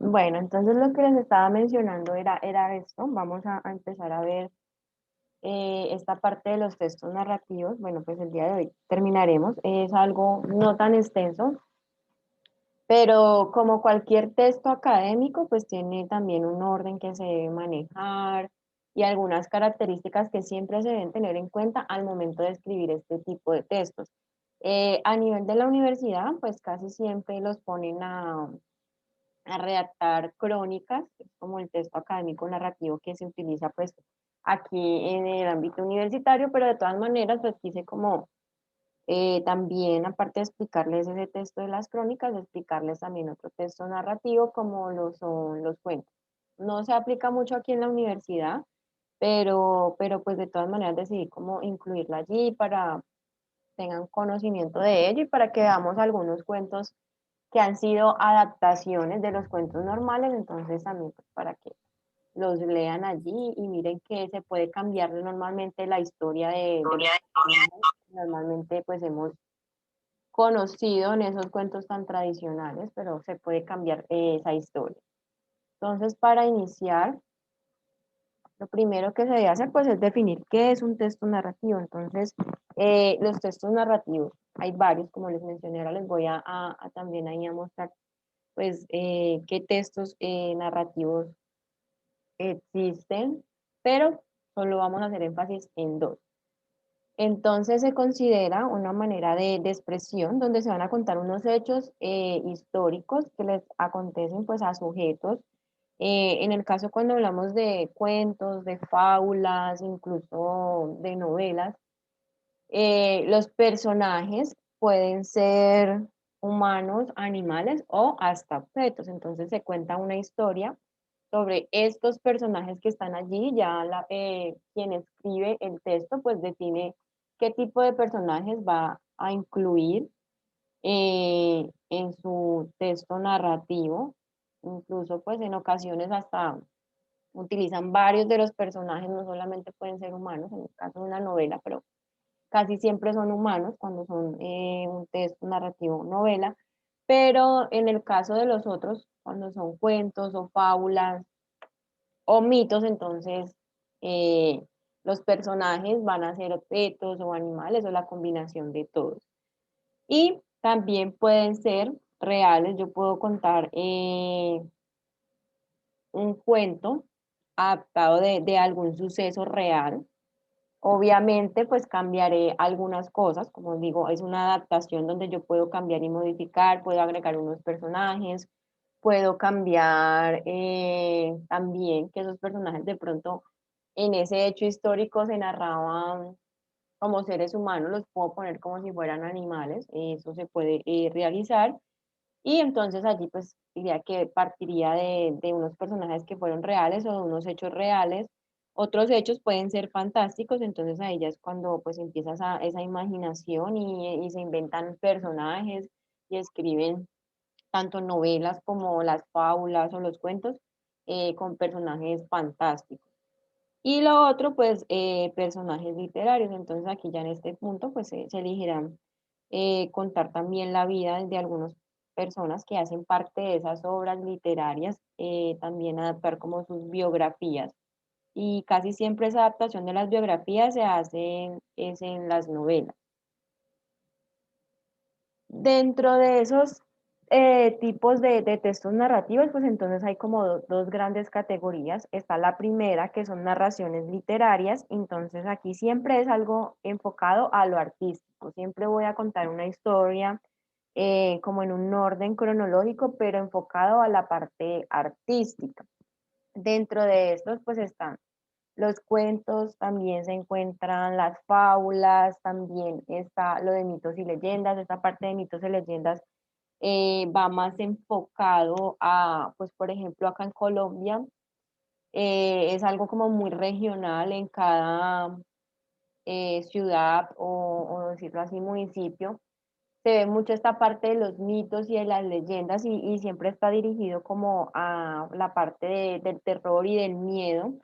Bueno, entonces lo que les estaba mencionando era esto. Vamos a empezar a ver esta parte de los textos narrativos. Bueno, pues el día de hoy terminaremos. Es algo no tan extenso, pero como cualquier texto académico, pues tiene también un orden que se debe manejar y algunas características que siempre se deben tener en cuenta al momento de escribir este tipo de textos. A nivel de la universidad, pues casi siempre los ponen a redactar crónicas, que es como el texto académico narrativo que se utiliza pues aquí en el ámbito universitario, pero de todas maneras pues quise como también, aparte de explicarles ese texto de las crónicas, explicarles también otro texto narrativo como lo son los cuentos. No se aplica mucho aquí en la universidad, pero pues de todas maneras decidí como incluirla allí para tengan conocimiento de ello y para que veamos algunos cuentos que han sido adaptaciones de los cuentos normales, entonces también pues, para que los lean allí y miren que se puede cambiar normalmente la historia de los personajes. Normalmente pues hemos conocido en esos cuentos tan tradicionales, pero se puede cambiar esa historia. Entonces, para iniciar, lo primero que se debe hacer pues es definir qué es un texto narrativo. Entonces, los textos narrativos, hay varios, como les mencioné, ahora les voy a también ahí a mostrar pues qué textos narrativos existen, pero solo vamos a hacer énfasis en dos. Entonces se considera una manera de expresión donde se van a contar unos hechos históricos que les acontecen pues a sujetos. En el caso cuando hablamos de cuentos, de fábulas, incluso de novelas, los personajes pueden ser humanos, animales o hasta objetos. Entonces se cuenta una historia sobre estos personajes que están allí. Ya quien escribe el texto pues define qué tipo de personajes va a incluir en su texto narrativo. Incluso pues en ocasiones hasta utilizan varios de los personajes, no solamente pueden ser humanos, en el caso de una novela, pero casi siempre son humanos cuando son un texto narrativo novela, pero en el caso de los otros, cuando son cuentos o fábulas o mitos, entonces eh, los personajes van a ser objetos o animales o la combinación de todos. Y también pueden ser reales, yo puedo contar un cuento adaptado de algún suceso real. Obviamente, pues cambiaré algunas cosas, como digo, es una adaptación donde yo puedo cambiar y modificar, puedo agregar unos personajes, puedo cambiar también que esos personajes de pronto en ese hecho histórico se narraban como seres humanos, los puedo poner como si fueran animales, eso se puede realizar. Y entonces allí pues diría que partiría de unos personajes que fueron reales o de unos hechos reales. Otros hechos pueden ser fantásticos, entonces ahí ya es cuando pues empieza esa imaginación y se inventan personajes y escriben tanto novelas como las fábulas o los cuentos con personajes fantásticos. Y lo otro pues personajes literarios, entonces aquí ya en este punto pues se elegirán contar también la vida de algunas personas que hacen parte de esas obras literarias, también adaptar como sus biografías. Y casi siempre esa adaptación de las biografías se hace es en las novelas. Dentro de esos tipos de textos narrativos, pues entonces hay como dos grandes categorías. Está la primera, que son narraciones literarias. Entonces aquí siempre es algo enfocado a lo artístico. Siempre voy a contar una historia como en un orden cronológico, pero enfocado a la parte artística. Dentro de estos, pues están los cuentos, también se encuentran las fábulas, también está lo de mitos y leyendas. Esta parte de mitos y leyendas va más enfocado a, pues por ejemplo, acá en Colombia, es algo como muy regional en cada ciudad o decirlo así, municipio. Se ve mucho esta parte de los mitos y de las leyendas y siempre está dirigido como a la parte del terror y del miedo,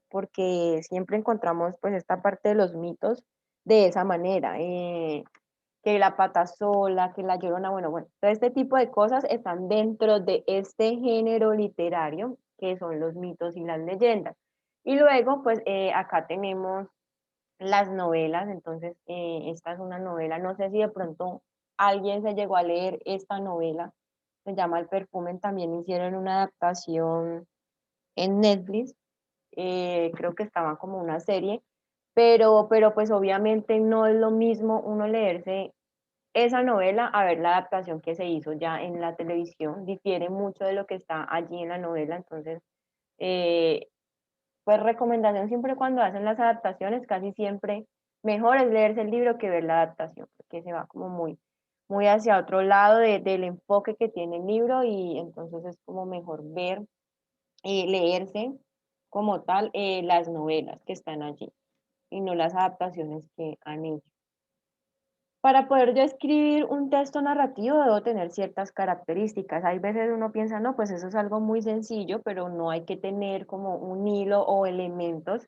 porque siempre encontramos pues esta parte de los mitos de esa manera. que La Pata Sola, que La Llorona, bueno, todo este tipo de cosas están dentro de este género literario que son los mitos y las leyendas. Y luego, pues acá tenemos las novelas, entonces esta es una novela, no sé si de pronto alguien se llegó a leer esta novela, se llama El Perfume, también hicieron una adaptación en Netflix, creo que estaba como una serie, pero pues obviamente no es lo mismo uno leerse esa novela a ver la adaptación que se hizo ya en la televisión, difiere mucho de lo que está allí en la novela, entonces eh, pues recomendación siempre cuando hacen las adaptaciones, casi siempre mejor es leerse el libro que ver la adaptación, porque se va como muy hacia otro lado del enfoque que tiene el libro y entonces es como mejor ver, leerse como tal las novelas que están allí y no las adaptaciones que han hecho. Para poder yo escribir un texto narrativo debo tener ciertas características. Hay veces uno piensa, no, pues eso es algo muy sencillo, pero no hay que tener como un hilo o elementos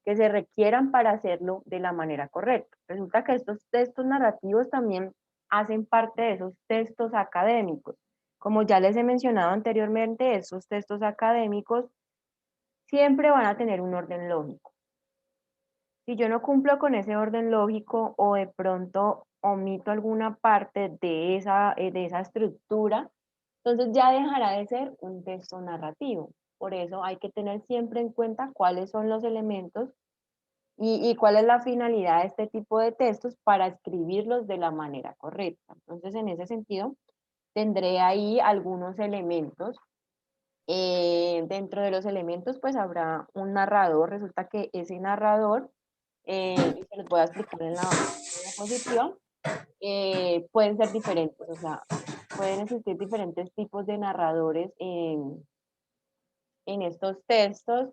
que se requieran para hacerlo de la manera correcta. Resulta que estos textos narrativos también hacen parte de esos textos académicos. Como ya les he mencionado anteriormente, esos textos académicos siempre van a tener un orden lógico. Si yo no cumplo con ese orden lógico o de pronto omito alguna parte de esa estructura, entonces ya dejará de ser un texto narrativo. Por eso hay que tener siempre en cuenta cuáles son los elementos y cuál es la finalidad de este tipo de textos para escribirlos de la manera correcta. Entonces, en ese sentido, tendré ahí algunos elementos. Dentro de los elementos, pues habrá un narrador. Resulta que ese narrador, y se los voy a explicar en la diapositiva, pueden ser diferentes, o sea, pueden existir diferentes tipos de narradores en estos textos.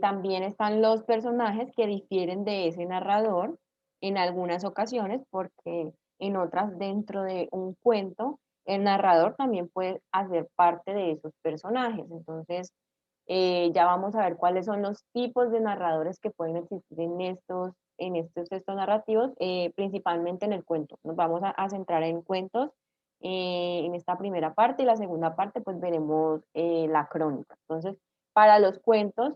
También están los personajes que difieren de ese narrador en algunas ocasiones, porque en otras, dentro de un cuento, el narrador también puede hacer parte de esos personajes. Entonces, ya vamos a ver cuáles son los tipos de narradores que pueden existir en estos textos narrativos, principalmente en el cuento. Nos vamos a centrar en cuentos en esta primera parte y la segunda parte pues veremos la crónica. Entonces, para los cuentos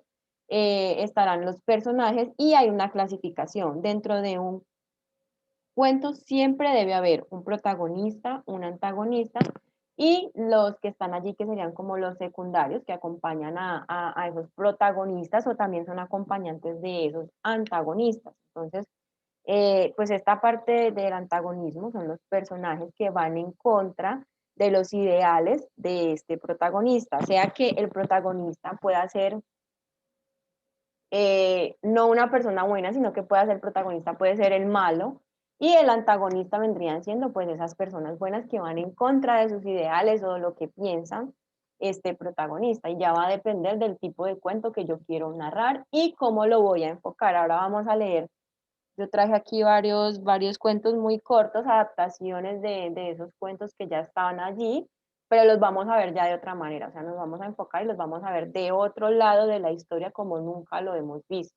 estarán los personajes y hay una clasificación. Dentro de un cuento siempre debe haber un protagonista, un antagonista y los que están allí que serían como los secundarios que acompañan a esos protagonistas o también son acompañantes de esos antagonistas. Entonces, pues esta parte del antagonismo son los personajes que van en contra de los ideales de este protagonista, sea que el protagonista pueda ser no una persona buena, sino que pueda ser protagonista, puede ser el malo, y el antagonista vendrían siendo pues esas personas buenas que van en contra de sus ideales o de lo que piensan este protagonista, y ya va a depender del tipo de cuento que yo quiero narrar y cómo lo voy a enfocar. Ahora vamos a leer, yo traje aquí varios cuentos muy cortos, adaptaciones de esos cuentos que ya estaban allí, pero los vamos a ver ya de otra manera, o sea, nos vamos a enfocar y los vamos a ver de otro lado de la historia como nunca lo hemos visto.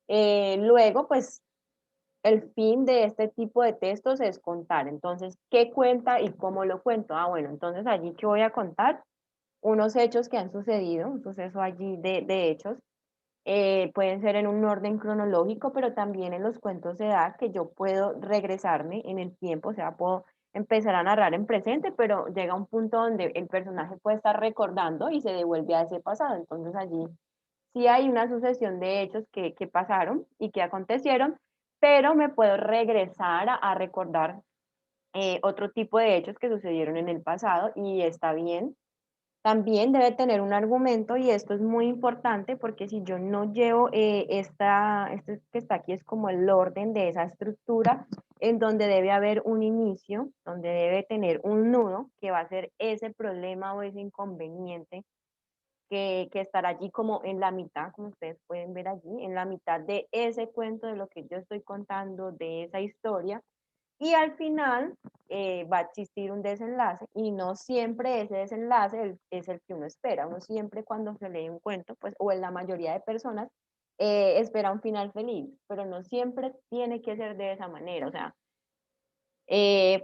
Luego, pues, el fin de este tipo de textos es contar. Entonces, ¿qué cuenta y cómo lo cuento? Ah, bueno, entonces allí que voy a contar unos hechos que han sucedido, un suceso allí de hechos, pueden ser en un orden cronológico, pero también en los cuentos se da que yo puedo regresarme en el tiempo, o sea, puedo empezar a narrar en presente, pero llega un punto donde el personaje puede estar recordando y se devuelve a ese pasado. Entonces allí sí hay una sucesión de hechos que pasaron y que acontecieron, pero me puedo regresar a recordar otro tipo de hechos que sucedieron en el pasado y está bien. También debe tener un argumento y esto es muy importante porque si yo no llevo esto que está aquí es como el orden de esa estructura en donde debe haber un inicio, donde debe tener un nudo que va a ser ese problema o ese inconveniente que estará allí como en la mitad, como ustedes pueden ver allí, en la mitad de ese cuento de lo que yo estoy contando, de esa historia, y al final va a existir un desenlace y no siempre ese desenlace es el que uno espera. Uno siempre cuando se lee un cuento, pues, o en la mayoría de personas, espera un final feliz, pero no siempre tiene que ser de esa manera. O sea,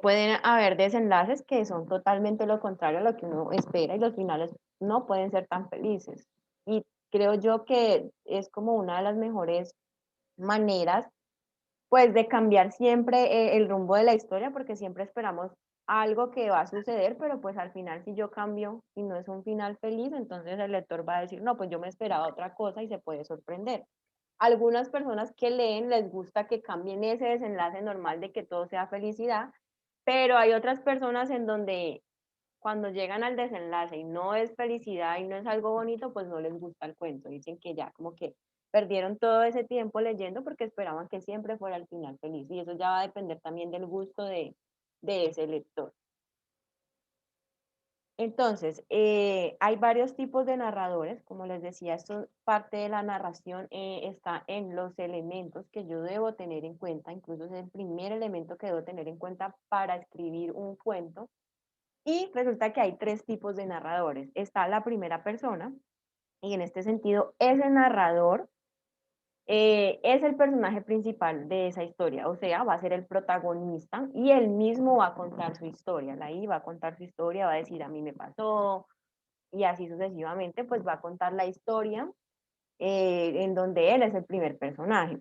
Pueden haber desenlaces que son totalmente lo contrario a lo que uno espera y los finales no pueden ser tan felices. Y creo yo que es como una de las mejores maneras, pues, de cambiar siempre el rumbo de la historia, porque siempre esperamos algo que va a suceder, pero pues al final si yo cambio y no es un final feliz, entonces el lector va a decir, no, pues yo me esperaba otra cosa y se puede sorprender. Algunas personas que leen les gusta que cambien ese desenlace normal de que todo sea felicidad, pero hay otras personas en donde cuando llegan al desenlace y no es felicidad y no es algo bonito, pues no les gusta el cuento. Dicen que ya como que perdieron todo ese tiempo leyendo porque esperaban que siempre fuera el final feliz. Y eso ya va a depender también del gusto de ese lector. Entonces, hay varios tipos de narradores, como les decía, esto parte de la narración está en los elementos que yo debo tener en cuenta, incluso es el primer elemento que debo tener en cuenta para escribir un cuento. Y resulta que hay tres tipos de narradores. Está la primera persona, y en este sentido, ese narrador es el personaje principal de esa historia, o sea, va a ser el protagonista y él mismo va a contar su historia. Ahí va a contar su historia, va a decir, a mí me pasó, y así sucesivamente, pues va a contar la historia en donde él es el primer personaje.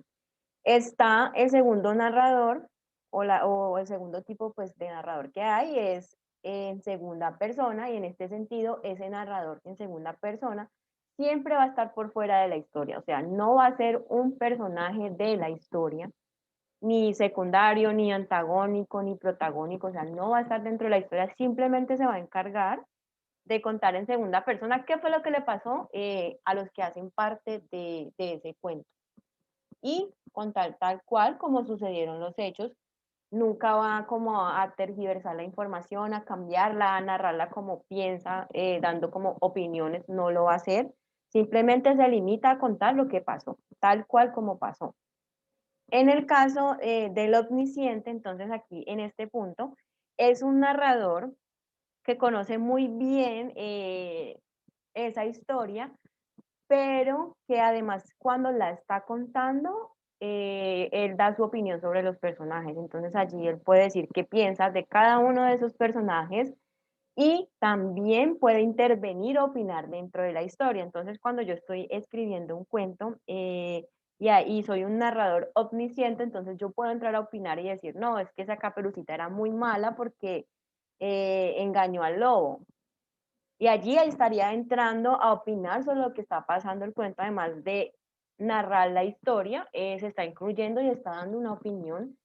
Está el segundo narrador o el segundo tipo pues, de narrador que hay es en segunda persona y en este sentido ese narrador en segunda persona siempre va a estar por fuera de la historia, o sea, no va a ser un personaje de la historia, ni secundario, ni antagónico, ni protagónico, o sea, no va a estar dentro de la historia, simplemente se va a encargar de contar en segunda persona qué fue lo que le pasó a los que hacen parte de ese cuento y contar tal cual como sucedieron los hechos. Nunca va como a tergiversar la información, a cambiarla, a narrarla como piensa, dando como opiniones, no lo va a hacer. Simplemente se limita a contar lo que pasó, tal cual como pasó. En el caso del omnisciente, entonces aquí en este punto, es un narrador que conoce muy bien esa historia, pero que además cuando la está contando, él da su opinión sobre los personajes. Entonces allí él puede decir qué piensa de cada uno de esos personajes y también puede intervenir o opinar dentro de la historia. Entonces cuando yo estoy escribiendo un cuento y ahí soy un narrador omnisciente, entonces yo puedo entrar a opinar y decir, no, es que esa caperucita era muy mala porque engañó al lobo. Y allí estaría entrando a opinar sobre lo que está pasando el cuento, además de narrar la historia, se está incluyendo y está dando una opinión,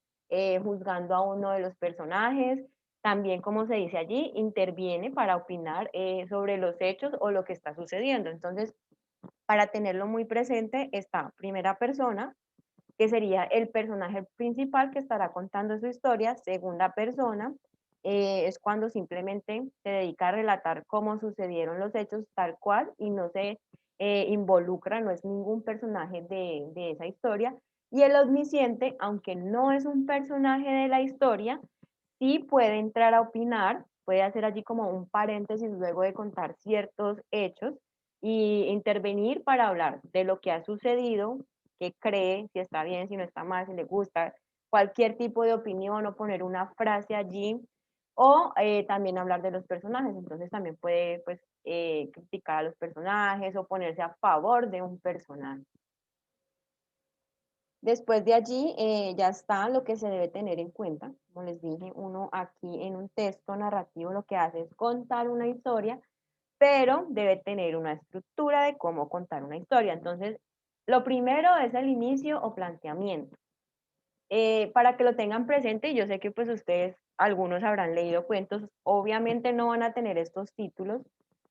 juzgando a uno de los personajes. También, como se dice allí, interviene para opinar sobre los hechos o lo que está sucediendo. Entonces, para tenerlo muy presente, está primera persona, que sería el personaje principal que estará contando su historia. Segunda persona es cuando simplemente se dedica a relatar cómo sucedieron los hechos tal cual y no se involucra, no es ningún personaje de esa historia. Y el omnisciente, aunque no es un personaje de la historia, sí puede entrar a opinar, puede hacer allí como un paréntesis luego de contar ciertos hechos y intervenir para hablar de lo que ha sucedido, qué cree, si está bien, si no está mal, si le gusta, cualquier tipo de opinión o poner una frase allí, o también hablar de los personajes. Entonces también puede pues, criticar a los personajes o ponerse a favor de un personaje. Después de allí ya está lo que se debe tener en cuenta. Como les dije, uno aquí en un texto narrativo lo que hace es contar una historia, pero debe tener una estructura de cómo contar una historia. Entonces, lo primero es el inicio o planteamiento. Para que lo tengan presente, y yo sé que pues ustedes, algunos habrán leído cuentos, obviamente no van a tener estos títulos,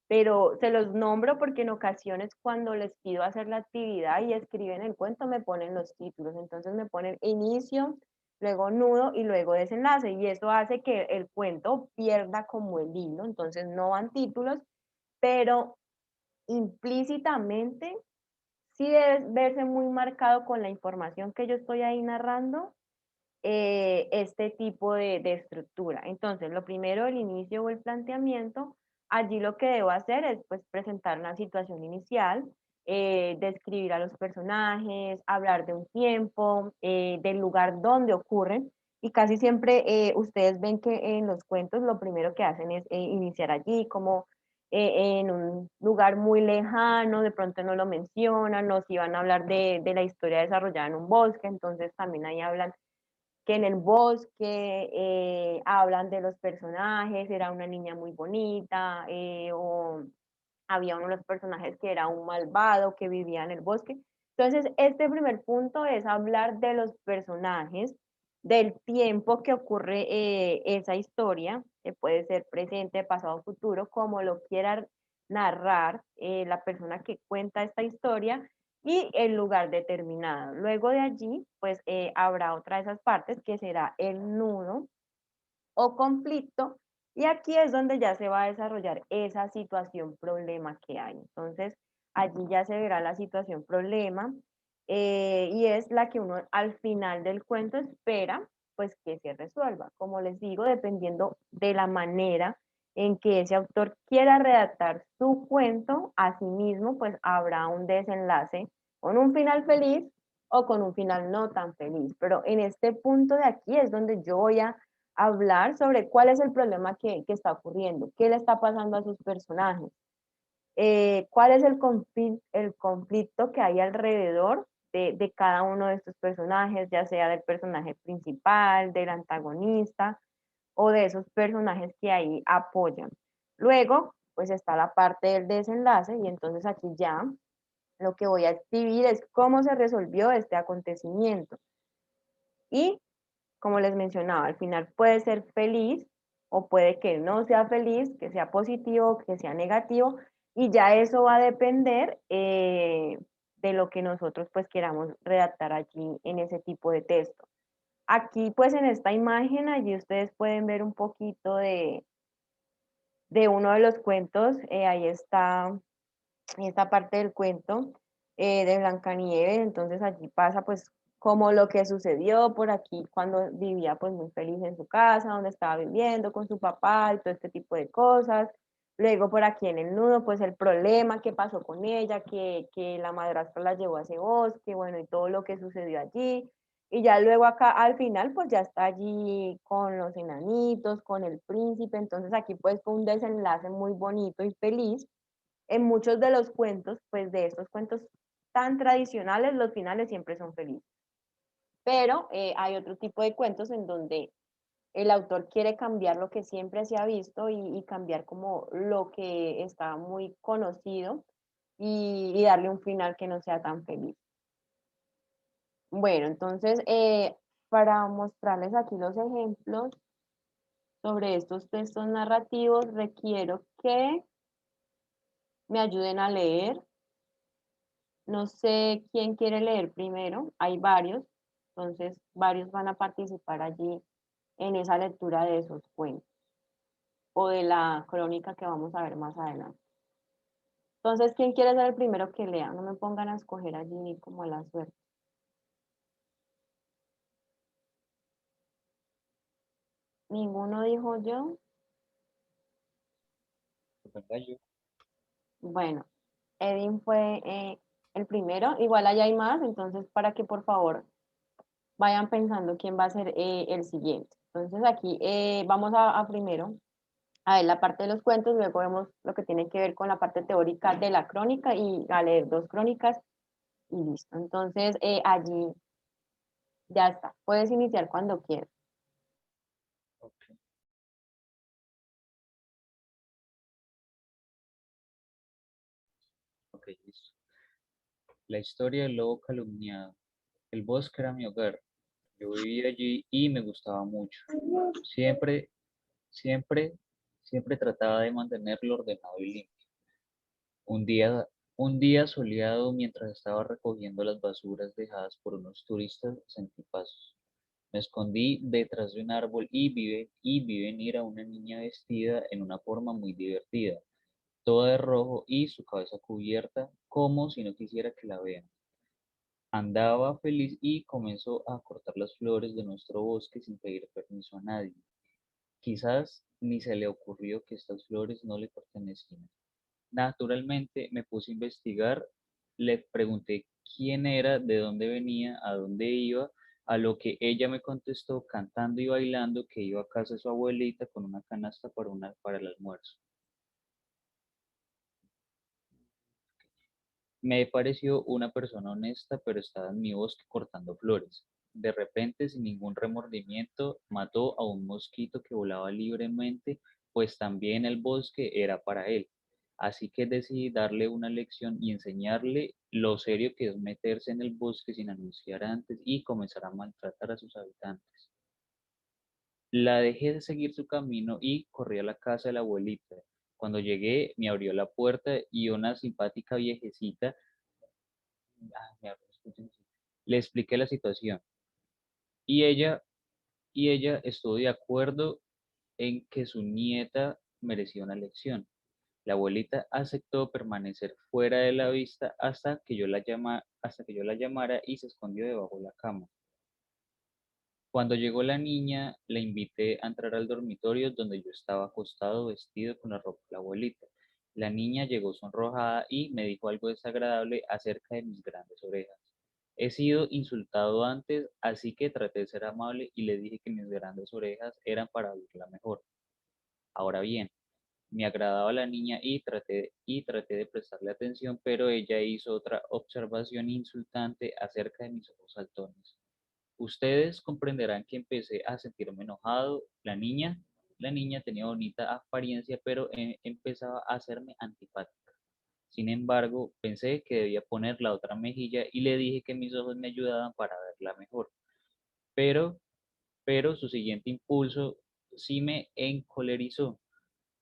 pero se los nombro porque en ocasiones cuando les pido hacer la actividad y escriben el cuento me ponen los títulos, entonces me ponen inicio, luego nudo y luego desenlace, y eso hace que el cuento pierda como el hilo, entonces no van títulos, pero implícitamente sí debe verse muy marcado con la información que yo estoy ahí narrando este tipo de estructura. Entonces, lo primero, el inicio o el planteamiento, allí lo que debo hacer es pues presentar una situación inicial, describir a los personajes, hablar de un tiempo, del lugar donde ocurren. y casi siempre ustedes ven que en los cuentos lo primero que hacen es iniciar allí, como en un lugar muy lejano, de pronto no lo mencionan, nos iban a hablar de la historia desarrollada en un bosque, entonces también ahí hablan que en el bosque hablan de los personajes, era una niña muy bonita, o había uno de los personajes que era un malvado que vivía en el bosque. Entonces, este primer punto es hablar de los personajes, del tiempo que ocurre esa historia, que puede ser presente, pasado, futuro, como lo quiera narrar la persona que cuenta esta historia y el lugar determinado. Luego de allí, pues habrá otra de esas partes que será el nudo o conflicto, y aquí es donde ya se va a desarrollar esa situación problema que hay. Entonces, allí ya se verá la situación problema y es la que uno al final del cuento espera pues que se resuelva. Como les digo, dependiendo de la manera en que ese autor quiera redactar su cuento, asimismo pues habrá un desenlace con un final feliz o con un final no tan feliz. Pero en este punto de aquí es donde yo voy a hablar sobre cuál es el problema que está ocurriendo, qué le está pasando a sus personajes, cuál es el conflicto que hay alrededor de cada uno de estos personajes, ya sea del personaje principal, del antagonista o de esos personajes que ahí apoyan. Luego, pues está la parte del desenlace y entonces aquí ya lo que voy a escribir es cómo se resolvió este acontecimiento. Y como les mencionaba, al final puede ser feliz o puede que no sea feliz, que sea positivo, que sea negativo, y ya eso va a depender de lo que nosotros pues queramos redactar allí en ese tipo de texto. Aquí pues en esta imagen, allí ustedes pueden ver un poquito de uno de los cuentos, ahí está esta parte del cuento de Blancanieves, entonces allí pasa pues como lo que sucedió por aquí cuando vivía pues muy feliz en su casa, donde estaba viviendo con su papá y todo este tipo de cosas. Luego por aquí en el nudo pues el problema que pasó con ella, que la madrastra la llevó a ese bosque, bueno, y todo lo que sucedió allí. Y ya luego acá al final pues ya está allí con los enanitos, con el príncipe, entonces aquí pues fue un desenlace muy bonito y feliz en muchos de los cuentos, pues de estos cuentos tan tradicionales, los finales siempre son felices. Pero hay otro tipo de cuentos en donde el autor quiere cambiar lo que siempre se ha visto y cambiar como lo que está muy conocido y darle un final que no sea tan feliz. Bueno, entonces, para mostrarles aquí los ejemplos sobre estos textos narrativos, requiero que me ayuden a leer. No sé quién quiere leer primero, hay varios, entonces varios van a participar allí en esa lectura de esos cuentos o de la crónica que vamos a ver más adelante. Entonces, ¿quién quiere ser el primero que lea? No me pongan a escoger allí como a la suerte. Ninguno dijo yo. Venga, yo. Bueno, Edwin fue el primero, igual allá hay más, entonces para que por favor vayan pensando quién va a ser el siguiente. Entonces aquí vamos a primero a ver la parte de los cuentos, luego vemos lo que tiene que ver con la parte teórica de la crónica y a leer dos crónicas y listo. Entonces, allí ya está. Puedes iniciar cuando quieras. Ok, ok, listo. La historia del lobo calumniado. El bosque era mi hogar. Yo vivía allí y me gustaba mucho. Siempre, siempre, siempre trataba de mantenerlo ordenado y limpio. Un día, un día soleado, mientras estaba recogiendo las basuras dejadas por unos turistas, sentí pasos. Me escondí detrás de un árbol y vi venir a una niña vestida en una forma muy divertida, toda de rojo y su cabeza cubierta, como si no quisiera que la vean. Andaba feliz y comenzó a cortar las flores de nuestro bosque sin pedir permiso a nadie. Quizás ni se le ocurrió que estas flores no le pertenecían. Naturalmente me puse a investigar, le pregunté quién era, de dónde venía, a dónde iba, a lo que ella me contestó cantando y bailando que iba a casa de su abuelita con una canasta para el almuerzo. Me pareció una persona honesta, pero estaba en mi bosque cortando flores. De repente, sin ningún remordimiento, mató a un mosquito que volaba libremente, pues también el bosque era para él. Así que decidí darle una lección y enseñarle lo serio que es meterse en el bosque sin anunciar antes y comenzar a maltratar a sus habitantes. La dejé de seguir su camino y corrí a la casa de la abuelita. Cuando llegué, me abrió la puerta y una simpática viejecita. Le expliqué la situación y ella estuvo de acuerdo en que su nieta merecía una lección. La abuelita aceptó permanecer fuera de la vista hasta que yo la llamara y se escondió debajo de la cama. Cuando llegó la niña, la invité a entrar al dormitorio donde yo estaba acostado vestido con la ropa de la abuelita. La niña llegó sonrojada y me dijo algo desagradable acerca de mis grandes orejas. He sido insultado antes, así que traté de ser amable y le dije que mis grandes orejas eran para oírla mejor. Ahora bien, me agradaba la niña y traté de prestarle atención, pero ella hizo otra observación insultante acerca de mis ojos saltones. Ustedes comprenderán que empecé a sentirme enojado. La niña tenía bonita apariencia, pero empezaba a hacerme antipática. Sin embargo, pensé que debía poner la otra mejilla y le dije que mis ojos me ayudaban para verla mejor. Pero, pero su siguiente impulso sí me encolerizó.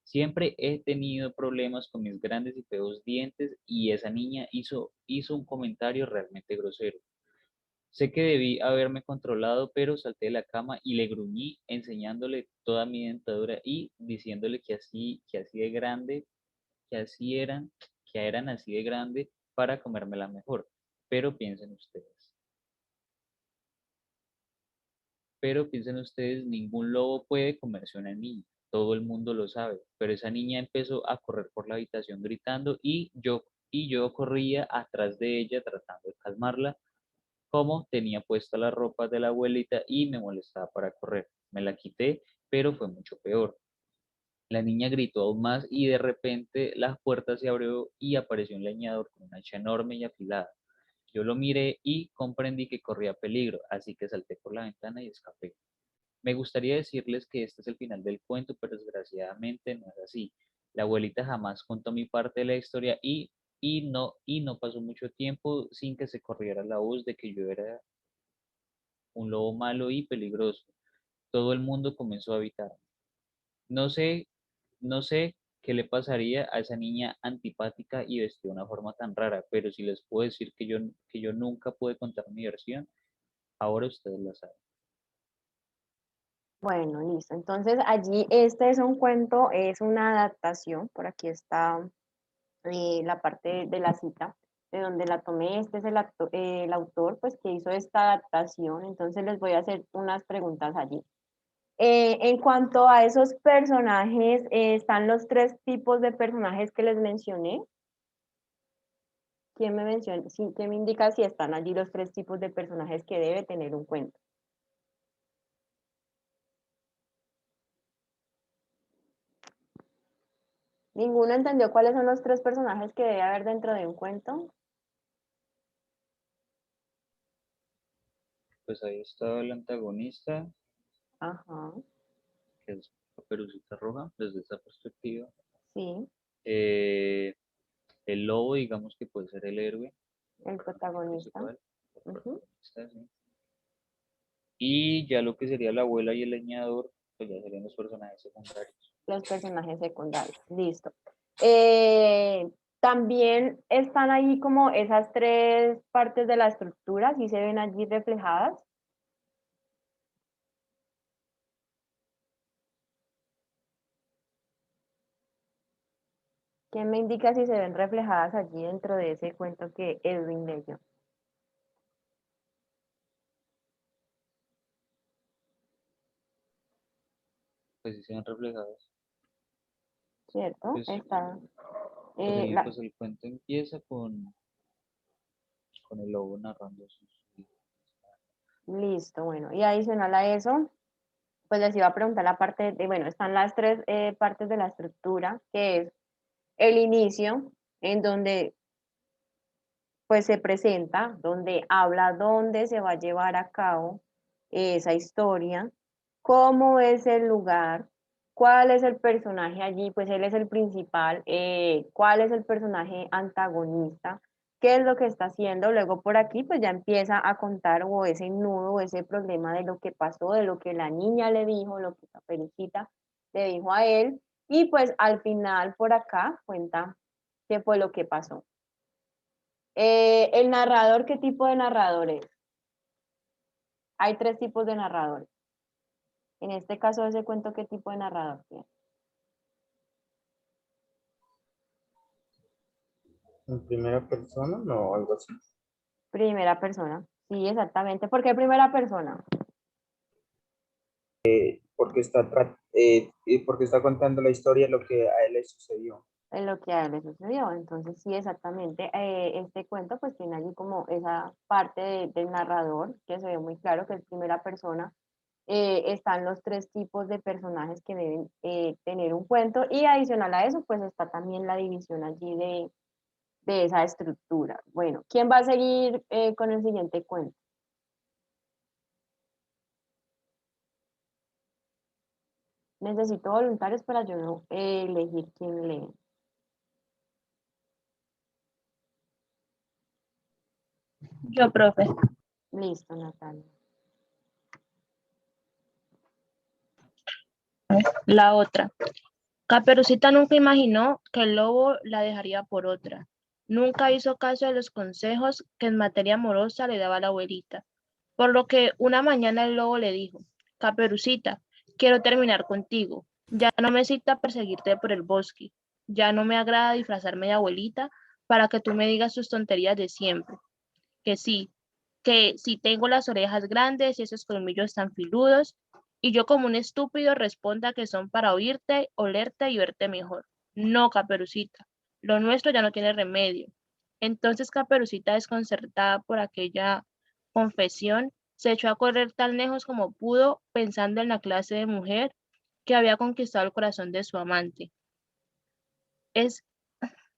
Siempre he tenido problemas con mis grandes y feos dientes y esa niña hizo un comentario realmente grosero. Sé que debí haberme controlado, pero salté de la cama y le gruñí, enseñándole toda mi dentadura y diciéndole que así de grande, que así eran, que eran así de grande para comérmela mejor. Pero piensen ustedes, pero piensen ustedes, ningún lobo puede comerse a una niña. Todo el mundo lo sabe, pero esa niña empezó a correr por la habitación gritando y yo corría atrás de ella tratando de calmarla como tenía puesta la ropa de la abuelita y me molestaba para correr. Me la quité, pero fue mucho peor. La niña gritó aún más y de repente la puerta se abrió y apareció un leñador con una hacha enorme y afilada. Yo lo miré y comprendí que corría peligro, así que salté por la ventana y escapé. Me gustaría decirles que este es el final del cuento, pero desgraciadamente no es así. La abuelita jamás contó mi parte de la historia y no pasó mucho tiempo sin que se corriera la voz de que yo era un lobo malo y peligroso. Todo el mundo comenzó a evitarme. No sé, no sé qué le pasaría a esa niña antipática y vestida de una forma tan rara, pero si les puedo decir que yo nunca pude contar mi versión, ahora ustedes lo saben. Bueno, listo. Entonces allí este es un cuento, es una adaptación, por aquí está la parte de la cita, de donde la tomé. Este es el autor pues, que hizo esta adaptación, entonces les voy a hacer unas preguntas allí. En cuanto a esos personajes, están los tres tipos de personajes que les mencioné. ¿Quién me menciona? Sí, ¿quién me indica si están allí los tres tipos de personajes que debe tener un cuento? ¿Ninguno entendió cuáles son los tres personajes que debe haber dentro de un cuento? Pues ahí estaba el antagonista, Ajá, que es Caperucita Roja, desde esa perspectiva. sí, Eh, el lobo, digamos que puede ser el héroe el protagonista. principal, el Ujú. protagonista, ¿sí? Y ya lo que sería la abuela y el leñador, pues ya serían los personajes secundarios. Los personajes secundarios. Listo. Eh, También están ahí como esas tres partes de la estructura, ¿sí se ven allí reflejadas? ¿Quién me indica si se ven reflejadas allí dentro de ese cuento que Edwin leyó? Pues sí se ven reflejados. ¿Cierto? Pues, Está, la, pues el cuento empieza con el lobo narrando sus vidas. Listo, bueno, y adicional a eso, pues les iba a preguntar la parte de, bueno, están las tres partes de la estructura, que es el inicio, en donde pues se presenta, donde habla dónde se va a llevar a cabo esa historia, cómo es el lugar, cuál es el personaje allí, pues él es el principal, cuál es el personaje antagonista, qué es lo que está haciendo. Luego por aquí pues ya empieza a contar o ese nudo, o ese problema de lo que pasó, de lo que la niña le dijo, lo que Caperucita le dijo a él, y pues al final por acá cuenta qué fue lo que pasó. El narrador, ¿qué tipo de narrador es? Hay tres tipos de narradores. En este caso, ese cuento, ¿qué tipo de narrador tiene? En primera persona, no, algo así. Primera persona. Sí, exactamente. ¿Por qué primera persona? Porque está contando la historia de lo que a él le sucedió. En lo que a él le sucedió. Entonces, sí, exactamente. Este cuento, pues tiene allí como esa parte del narrador, que se ve muy claro que es primera persona. Están los tres tipos de personajes que deben tener un cuento y adicional a eso, pues está también la división allí de esa estructura. Bueno, ¿quién va a seguir con el siguiente cuento? Necesito voluntarios para yo no, elegir quién lee. Yo, profe. Listo, Natalia. La otra. Caperucita nunca imaginó que el lobo la dejaría por otra. Nunca hizo caso de los consejos que en materia amorosa le daba la abuelita. Por lo que una mañana el lobo le dijo, Caperucita, quiero terminar contigo. Ya no me cita perseguirte por el bosque. Ya no me agrada disfrazarme de abuelita para que tú me digas tus tonterías de siempre. Que sí, que si tengo las orejas grandes y esos colmillos tan filudos, y yo como un estúpido responda que son para oírte, olerte y verte mejor. No, Caperucita, lo nuestro ya no tiene remedio. Entonces Caperucita, desconcertada por aquella confesión, se echó a correr tan lejos como pudo, pensando en la clase de mujer que había conquistado el corazón de su amante. Es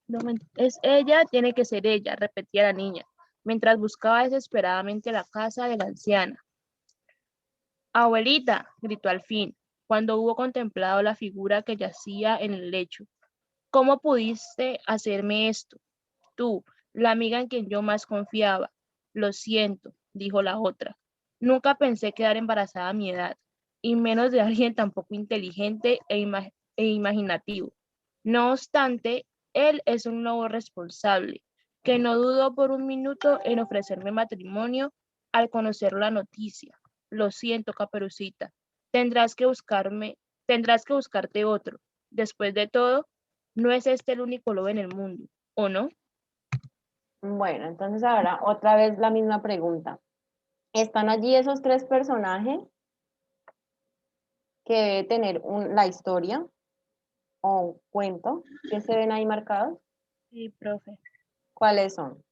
no es ella, tiene que ser ella, repetía la niña, mientras buscaba desesperadamente la casa de la anciana. Abuelita, gritó al fin, cuando hubo contemplado la figura que yacía en el lecho. ¿Cómo pudiste hacerme esto? Tú, la amiga en quien yo más confiaba. Lo siento, dijo la otra. Nunca pensé quedar embarazada a mi edad, y menos de alguien tan poco inteligente e imaginativo. No obstante, él es un nuevo responsable, que no dudó por un minuto en ofrecerme matrimonio al conocer la noticia. Lo siento, Caperucita. Tendrás que buscarte otro. Después de todo, no es este el único lobo en el mundo, ¿o no? Bueno, entonces ahora otra vez la misma pregunta. ¿Están allí esos tres personajes que debe tener la historia o un cuento que se ven ahí marcados? Sí, profe. ¿Cuáles son?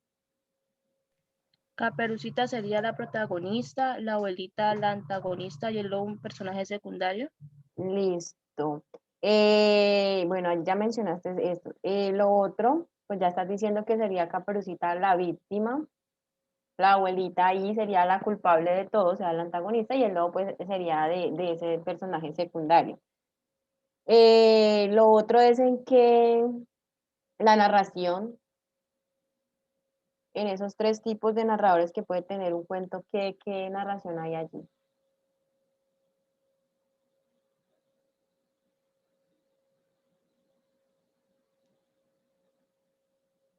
Caperucita sería la protagonista, la abuelita la antagonista y el lobo un personaje secundario. Listo. Bueno, ahí ya mencionaste esto. Lo otro, pues ya estás diciendo que sería Caperucita la víctima, la abuelita ahí sería la culpable de todo, o sea, la antagonista, y el lobo pues sería de ese personaje secundario. Lo otro es en que la narración, en esos tres tipos de narradores que puede tener un cuento, ¿qué narración hay allí?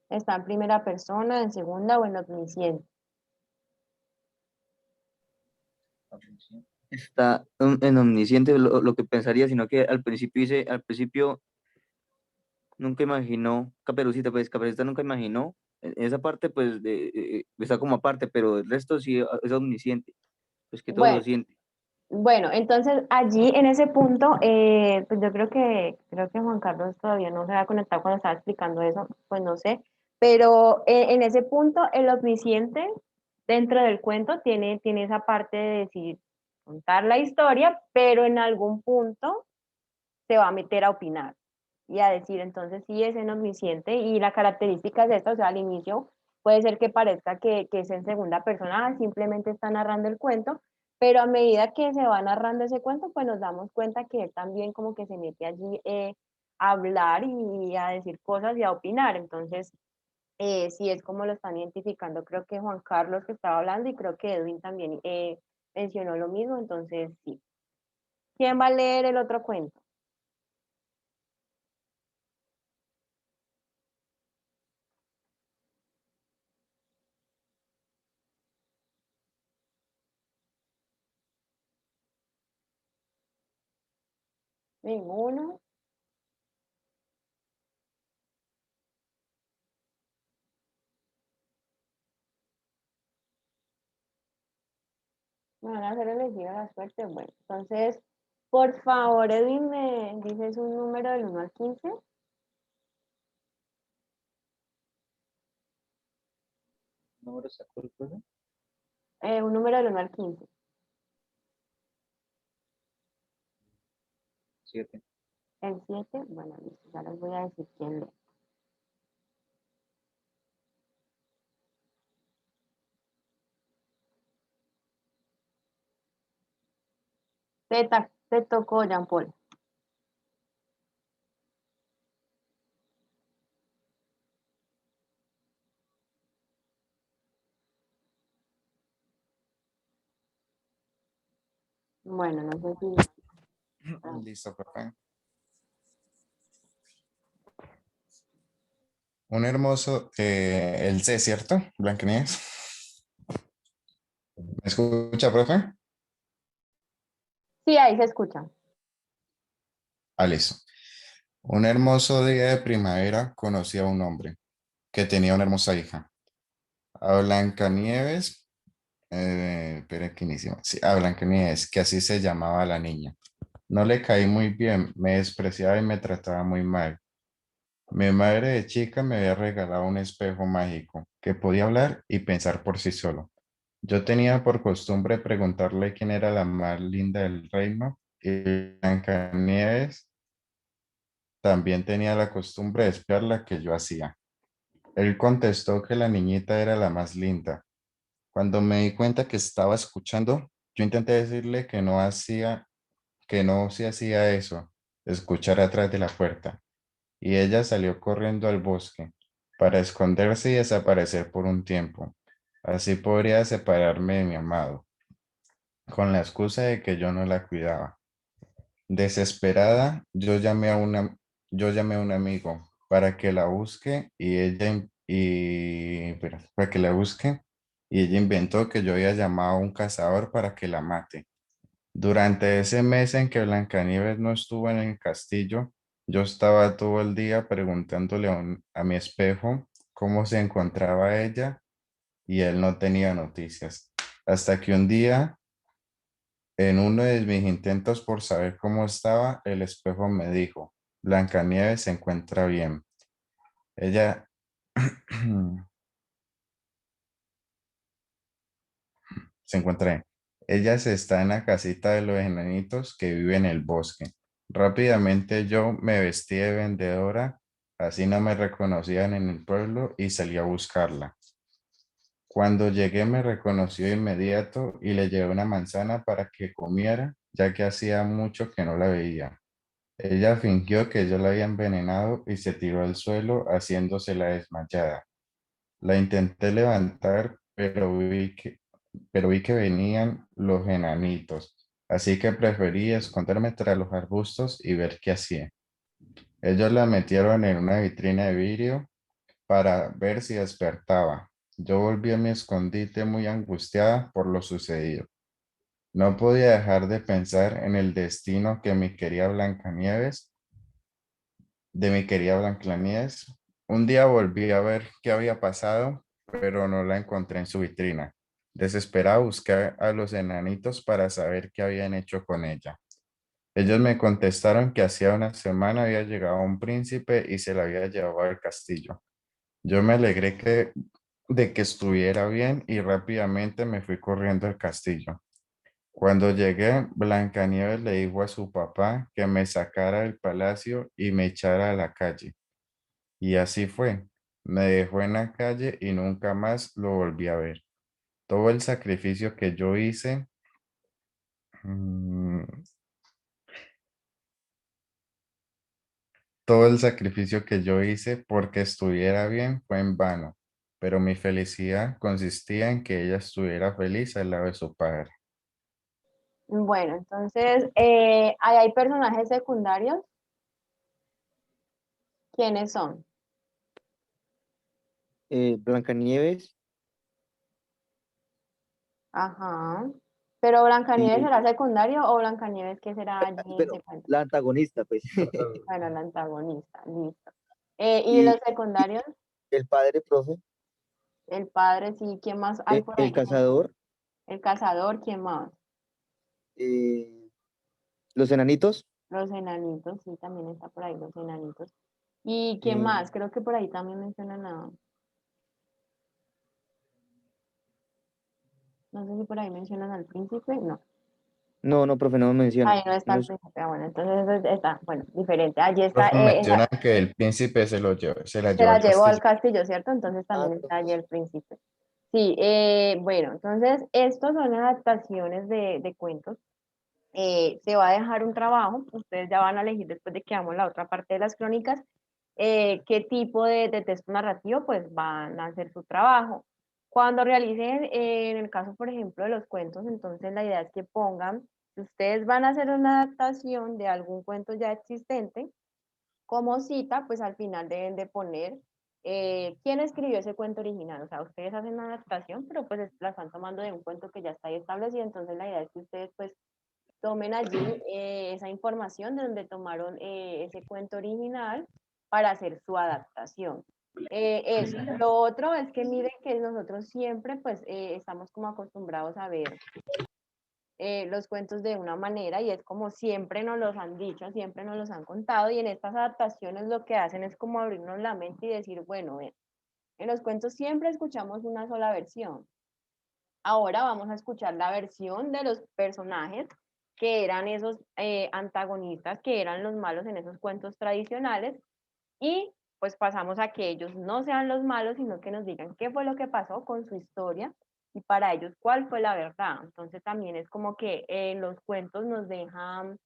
¿Está en primera persona, en segunda o en omnisciente? Está en omnisciente lo que pensaría, sino que al principio nunca imaginó, Caperucita nunca imaginó, esa parte pues está como aparte, pero el resto sí es omnisciente, pues que todo lo Bueno, siente. bueno, entonces allí en ese punto, pues yo creo que Juan Carlos todavía no se había conectado cuando estaba explicando eso, pues no sé, pero en ese punto el omnisciente dentro del cuento tiene esa parte de decir, contar la historia, pero en algún punto se va a meter a opinar y a decir, entonces sí es en omnisciente y la característica es esta, o sea, al inicio puede ser que parezca que es en segunda persona, simplemente está narrando el cuento, pero a medida que se va narrando ese cuento, pues nos damos cuenta que él también como que se mete allí a hablar y a decir cosas y a opinar, entonces sí es como lo están identificando, creo que Juan Carlos que estaba hablando y creo que Edwin también mencionó lo mismo, entonces sí. ¿Quién va a leer el otro cuento? Ninguno. Me van a hacer elegir a la suerte. Bueno, entonces, por favor, Edwin, me dices un número del 1 al 15. ¿Número sacó el profe? Un número del 1 al 15. 7. El 7, bueno, listo, ya les voy a decir quién lee. Te tocó, Jean Paul. Bueno, no sé si. Listo, profe. Un hermoso, el C, ¿cierto? Blancanieves. ¿Me escucha, profe? Sí, ahí se escucha. Ah, listo. Un hermoso día de primavera conocí a un hombre que tenía una hermosa hija. A Blancanieves, espera que inicie. Sí, a Blancanieves, que así se llamaba la niña. No le caí muy bien, me despreciaba y me trataba muy mal. Mi madre de chica me había regalado un espejo mágico que podía hablar y pensar por sí solo. Yo tenía por costumbre preguntarle quién era la más linda del reino y Blancanieves también tenía la costumbre de espiar la que yo hacía. Él contestó que la niñita era la más linda. Cuando me di cuenta que estaba escuchando, yo intenté decirle que no se hacía eso, escuchar atrás de la puerta, y ella salió corriendo al bosque para esconderse y desaparecer por un tiempo. Así podría separarme de mi amado, con la excusa de que yo no la cuidaba. Desesperada, yo llamé a un amigo para que la busque para que la busque y ella inventó que yo había llamado a un cazador para que la mate. Durante ese mes en que Blancanieves no estuvo en el castillo, yo estaba todo el día preguntándole a mi espejo cómo se encontraba ella y él no tenía noticias. Hasta que un día, en uno de mis intentos por saber cómo estaba, el espejo me dijo, Blancanieves se encuentra bien. Ella se encuentra bien. Ella se está en la casita de los enanitos que vive en el bosque. Rápidamente yo me vestí de vendedora, así no me reconocían en el pueblo y salí a buscarla. Cuando llegué me reconoció de inmediato y le llevé una manzana para que comiera, ya que hacía mucho que no la veía. Ella fingió que yo la había envenenado y se tiró al suelo haciéndose la desmayada. La intenté levantar, pero vi que venían los enanitos, así que preferí esconderme tras los arbustos y ver qué hacía. Ellos la metieron en una vitrina de vidrio para ver si despertaba. Yo volví a mi escondite muy angustiada por lo sucedido. No podía dejar de pensar en el destino que de mi querida Blancanieves. Un día volví a ver qué había pasado, pero no la encontré en su vitrina. Desesperada busqué a los enanitos para saber qué habían hecho con ella. Ellos me contestaron que hacía una semana había llegado un príncipe y se la había llevado al castillo. Yo me alegré de que estuviera bien y rápidamente me fui corriendo al castillo. Cuando llegué, Blancanieves le dijo a su papá que me sacara del palacio y me echara a la calle. Y así fue. Me dejó en la calle y nunca más lo volví a ver. Todo el sacrificio que yo hice, mm, todo el sacrificio que yo hice porque estuviera bien fue en vano, pero mi felicidad consistía en que ella estuviera feliz al lado de su padre. Bueno, entonces, ahí hay personajes secundarios. ¿Quiénes son? Blancanieves Ajá. ¿Pero Blancanieves y, será secundario o Blancanieves qué será allí en pero ese cuento? la antagonista, pues, Bueno, la antagonista, listo. ¿Y los y, y secundarios? el padre, profe, El padre, sí, ¿quién más hay por el ahí? cazador, El cazador, ¿quién más? eh, los enanitos, Los enanitos, sí, también está por ahí los enanitos. ¿Y quién eh, más? Creo que por ahí también mencionan a, no sé si por ahí mencionan al príncipe, no. no, no, profe, no menciona. Ahí no está No el es- príncipe, bueno, entonces está, bueno, diferente. Allí está, Profe, mencionan que el príncipe se la se llevó la al llevó al castillo. castillo, ¿cierto? Entonces también está allí el príncipe. Sí, bueno, entonces estos son adaptaciones de cuentos. Se va a dejar un trabajo, ustedes ya van a elegir después de que hagamos la otra parte de las crónicas, qué tipo de texto narrativo pues van a hacer su trabajo. Cuando realicen, en el caso, por ejemplo, de los cuentos, entonces la idea es que pongan, si ustedes van a hacer una adaptación de algún cuento ya existente, como cita, pues al final deben de poner quién escribió ese cuento original. O sea, ustedes hacen una adaptación, pero pues la están tomando de un cuento que ya está ahí establecido, entonces la idea es que ustedes pues tomen allí esa información de donde tomaron ese cuento original para hacer su adaptación. Eso. Lo otro es que miren que nosotros siempre pues estamos como acostumbrados a ver los cuentos de una manera y es como siempre nos los han dicho, siempre nos los han contado y en estas adaptaciones lo que hacen es como abrirnos la mente y decir, bueno, ven, en los cuentos siempre escuchamos una sola versión. Ahora vamos a escuchar la versión de los personajes que eran esos antagonistas, que eran los malos en esos cuentos tradicionales y pues pasamos a que ellos no sean los malos, sino que nos digan qué fue lo que pasó con su historia y para ellos cuál fue la verdad. Entonces también es como que los cuentos nos dejan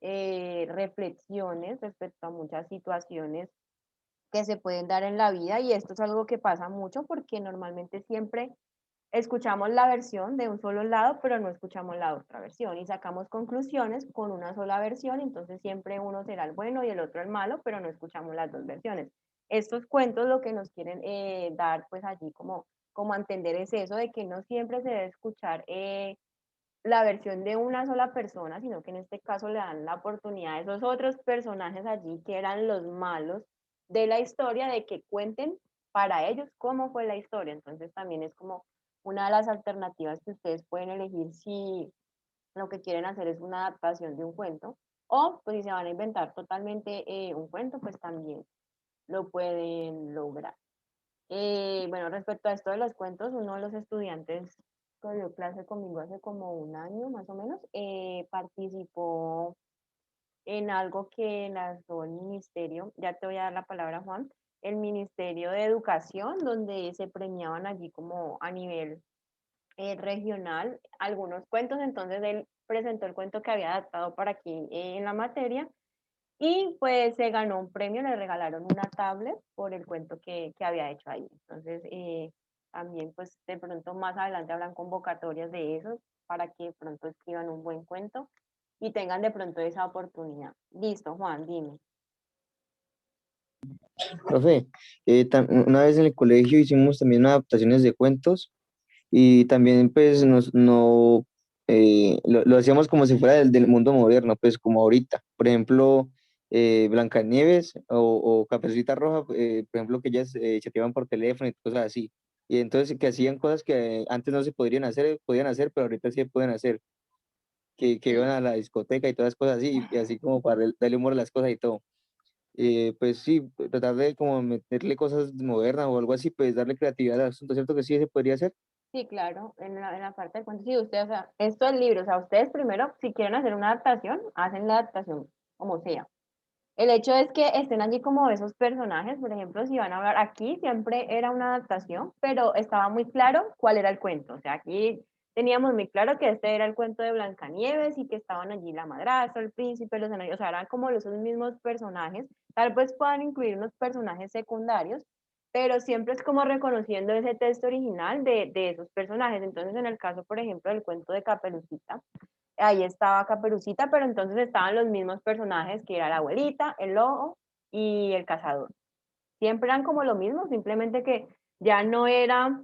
reflexiones respecto a muchas situaciones que se pueden dar en la vida y esto es algo que pasa mucho porque normalmente siempre escuchamos la versión de un solo lado, pero no escuchamos la otra versión y sacamos conclusiones con una sola versión, entonces siempre uno será el bueno y el otro el malo, pero no escuchamos las dos versiones. Estos cuentos lo que nos quieren dar pues allí como a entender es eso de que no siempre se debe escuchar la versión de una sola persona, sino que en este caso le dan la oportunidad a esos otros personajes allí que eran los malos de la historia de que cuenten para ellos cómo fue la historia. Entonces también es como una de las alternativas que ustedes pueden elegir si lo que quieren hacer es una adaptación de un cuento o pues si se van a inventar totalmente un cuento, pues también lo pueden lograr. Bueno, respecto a esto de los cuentos, uno de los estudiantes que dio clase conmigo hace como un año más o menos, participó en algo que lanzó el ministerio, ya te voy a dar la palabra Juan, el Ministerio de Educación, donde se premiaban allí como a nivel regional algunos cuentos, entonces él presentó el cuento que había adaptado para aquí en la materia y pues se ganó un premio, le regalaron una tablet por el cuento que había hecho ahí. Entonces, también pues de pronto más adelante habrán convocatorias de eso para que de pronto escriban un buen cuento y tengan de pronto esa oportunidad. Listo, Juan, dime. profe, una vez en el colegio hicimos también adaptaciones de cuentos y también pues no, lo hacíamos como si fuera del mundo moderno, pues como ahorita. Por ejemplo, Blancanieves o Caperucita Roja, por ejemplo, que ellas se te iban por teléfono y cosas así. Y entonces que hacían cosas que antes no se podían hacer, pero ahorita sí se pueden hacer. Que iban a la discoteca y todas las cosas así, y así como para darle humor a las cosas y todo. pues sí, tratar de como meterle cosas modernas o algo así, pues darle creatividad al asunto, ¿cierto que sí se podría hacer? Sí, claro, en la parte de cuentos, sí, ustedes, o sea, esto es libro, o sea, ustedes primero, si quieren hacer una adaptación, hacen la adaptación como sea. El hecho es que estén allí como esos personajes, por ejemplo, si van a hablar aquí, siempre era una adaptación, pero estaba muy claro cuál era el cuento. O sea, aquí teníamos muy claro que este era el cuento de Blancanieves y que estaban allí la madrastra, el príncipe, los enanos, o sea, eran como esos mismos personajes. Tal vez puedan incluir unos personajes secundarios, pero siempre es como reconociendo ese texto original de esos personajes. Entonces, en el caso, por ejemplo, del cuento de Caperucita, ahí estaba Caperucita, pero entonces estaban los mismos personajes que era la abuelita, el lobo y el cazador. Siempre eran como lo mismo, simplemente que ya no era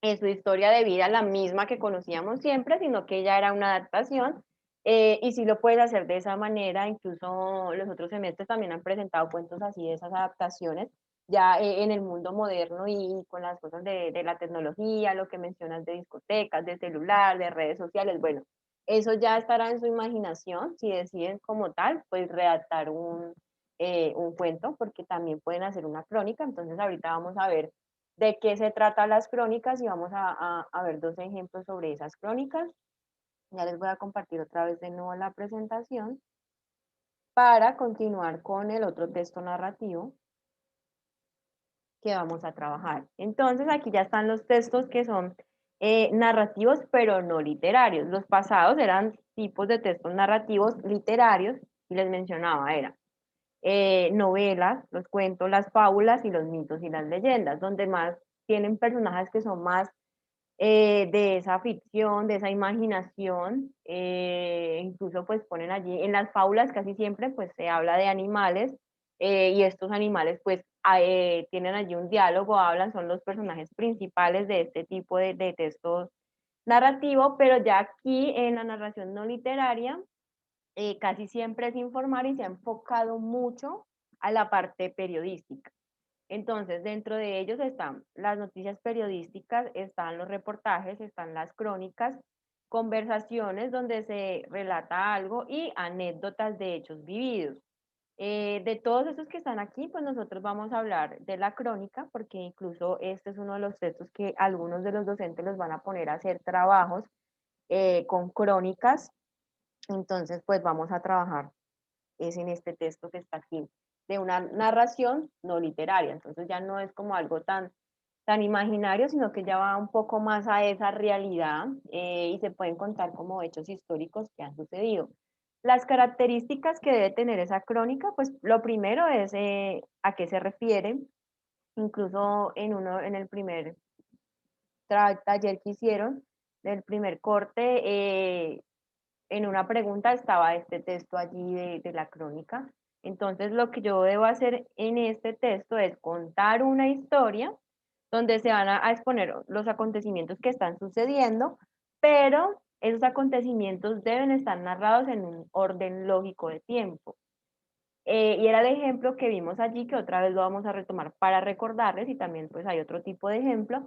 en su historia de vida la misma que conocíamos siempre, sino que ya era una adaptación. Y si lo puedes hacer de esa manera, incluso los otros semestres también han presentado cuentos así de esas adaptaciones, ya en el mundo moderno y con las cosas de la tecnología, lo que mencionas de discotecas, de celular, de redes sociales, bueno, eso ya estará en su imaginación, si deciden como tal, pues redactar un cuento, porque también pueden hacer una crónica, entonces ahorita vamos a ver de qué se tratan las crónicas y vamos a ver dos ejemplos sobre esas crónicas. Ya les voy a compartir otra vez de nuevo la presentación para continuar con el otro texto narrativo que vamos a trabajar. Entonces aquí ya están los textos que son narrativos pero no literarios. Los pasados eran tipos de textos narrativos literarios y les mencionaba, era novelas, los cuentos, las fábulas y los mitos y las leyendas, donde más tienen personajes que son más de esa ficción, de esa imaginación, incluso pues ponen allí, en las fábulas casi siempre pues se habla de animales y estos animales pues tienen allí un diálogo, hablan, son los personajes principales de este tipo de textos narrativos, pero ya aquí en la narración no literaria casi siempre es informar y se ha enfocado mucho a la parte periodística. Entonces, dentro de ellos están las noticias periodísticas, están los reportajes, están las crónicas, conversaciones donde se relata algo y anécdotas de hechos vividos. De todos estos que están aquí, pues nosotros vamos a hablar de la crónica, porque incluso este es uno de los textos que algunos de los docentes los van a poner a hacer trabajos con crónicas. Entonces, pues vamos a trabajar es en este texto que está aquí, de una narración no literaria. Entonces ya no es como algo tan imaginario, sino que ya va un poco más a esa realidad y se pueden contar como hechos históricos que han sucedido. Las características que debe tener esa crónica, pues lo primero es a qué se refiere. Incluso en el primer taller que hicieron, del primer corte, en una pregunta estaba este texto allí de la crónica. Entonces, lo que yo debo hacer en este texto es contar una historia donde se van a exponer los acontecimientos que están sucediendo, pero esos acontecimientos deben estar narrados en un orden lógico de tiempo. Y era el ejemplo que vimos allí, que otra vez lo vamos a retomar para recordarles, y también pues hay otro tipo de ejemplo,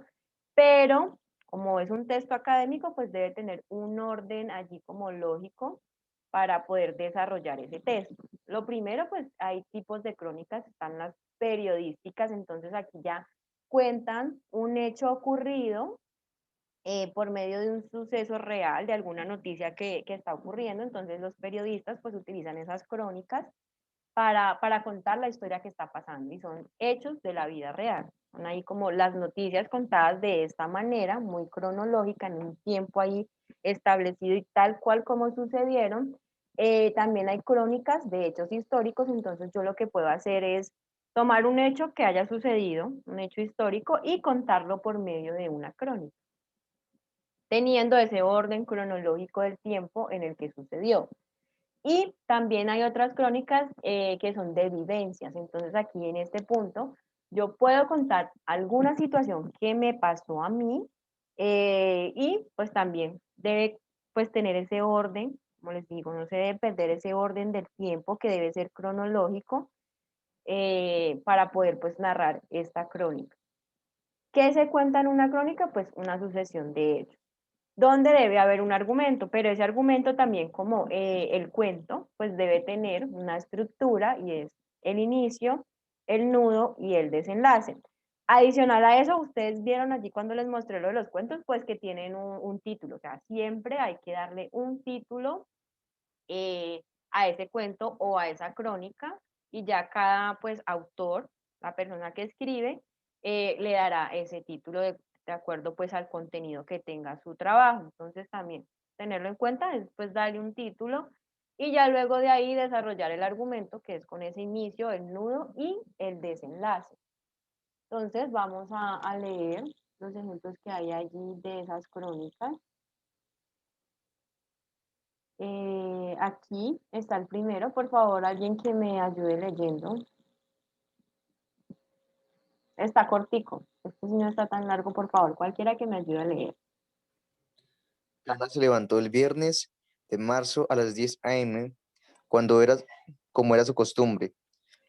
pero como es un texto académico, pues debe tener un orden allí como lógico para poder desarrollar ese texto. Lo primero, pues hay tipos de crónicas, están las periodísticas, entonces aquí ya cuentan un hecho ocurrido por medio de un suceso real, de alguna noticia que está ocurriendo, entonces los periodistas pues utilizan esas crónicas para contar la historia que está pasando y son hechos de la vida real. Son ahí como las noticias contadas de esta manera, muy cronológica, en un tiempo ahí establecido y tal cual como sucedieron. También hay crónicas de hechos históricos, entonces yo lo que puedo hacer es tomar un hecho que haya sucedido, un hecho histórico, y contarlo por medio de una crónica, teniendo ese orden cronológico del tiempo en el que sucedió. Y también hay otras crónicas que son de vivencias. Entonces aquí en este punto yo puedo contar alguna situación que me pasó a mí y pues también debe pues tener ese orden, como les digo, no se debe perder ese orden del tiempo que debe ser cronológico para poder pues narrar esta crónica. ¿Qué se cuenta en una crónica? Pues una sucesión de hechos donde debe haber un argumento, pero ese argumento también como el cuento, pues debe tener una estructura y es el inicio, el nudo y el desenlace. Adicional a eso, ustedes vieron allí cuando les mostré lo de los cuentos, pues que tienen un título, o sea, siempre hay que darle un título a ese cuento o a esa crónica, y ya cada pues autor, la persona que escribe, le dará ese título de acuerdo pues al contenido que tenga su trabajo. Entonces también tenerlo en cuenta es pues darle un título y ya luego de ahí desarrollar el argumento, que es con ese inicio, el nudo y el desenlace. Entonces vamos a leer los ejemplos que hay allí de esas crónicas. Aquí está el primero, por favor, alguien que me ayude leyendo. Está cortico, este sí no está tan largo, por favor, cualquiera que me ayude a leer. Ana se levantó el viernes de marzo a las 10 a.m., como era su costumbre.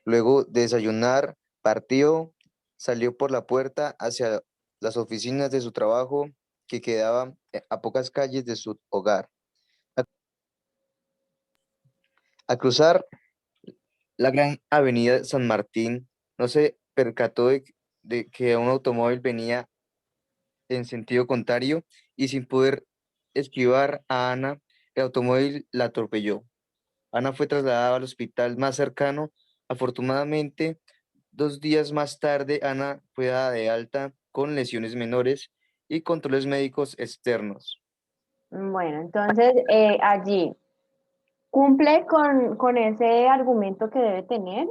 Luego de desayunar, partió, salió por la puerta hacia las oficinas de su trabajo, que quedaban a pocas calles de su hogar. Al cruzar la gran avenida San Martín, no se percató de que un automóvil venía en sentido contrario y, sin poder esquivar a Ana, el automóvil la atropelló. Ana fue trasladada al hospital más cercano. Afortunadamente, 2 días más tarde, Ana fue dada de alta con lesiones menores y controles médicos externos. Bueno, entonces allí cumple con ese argumento que debe tener,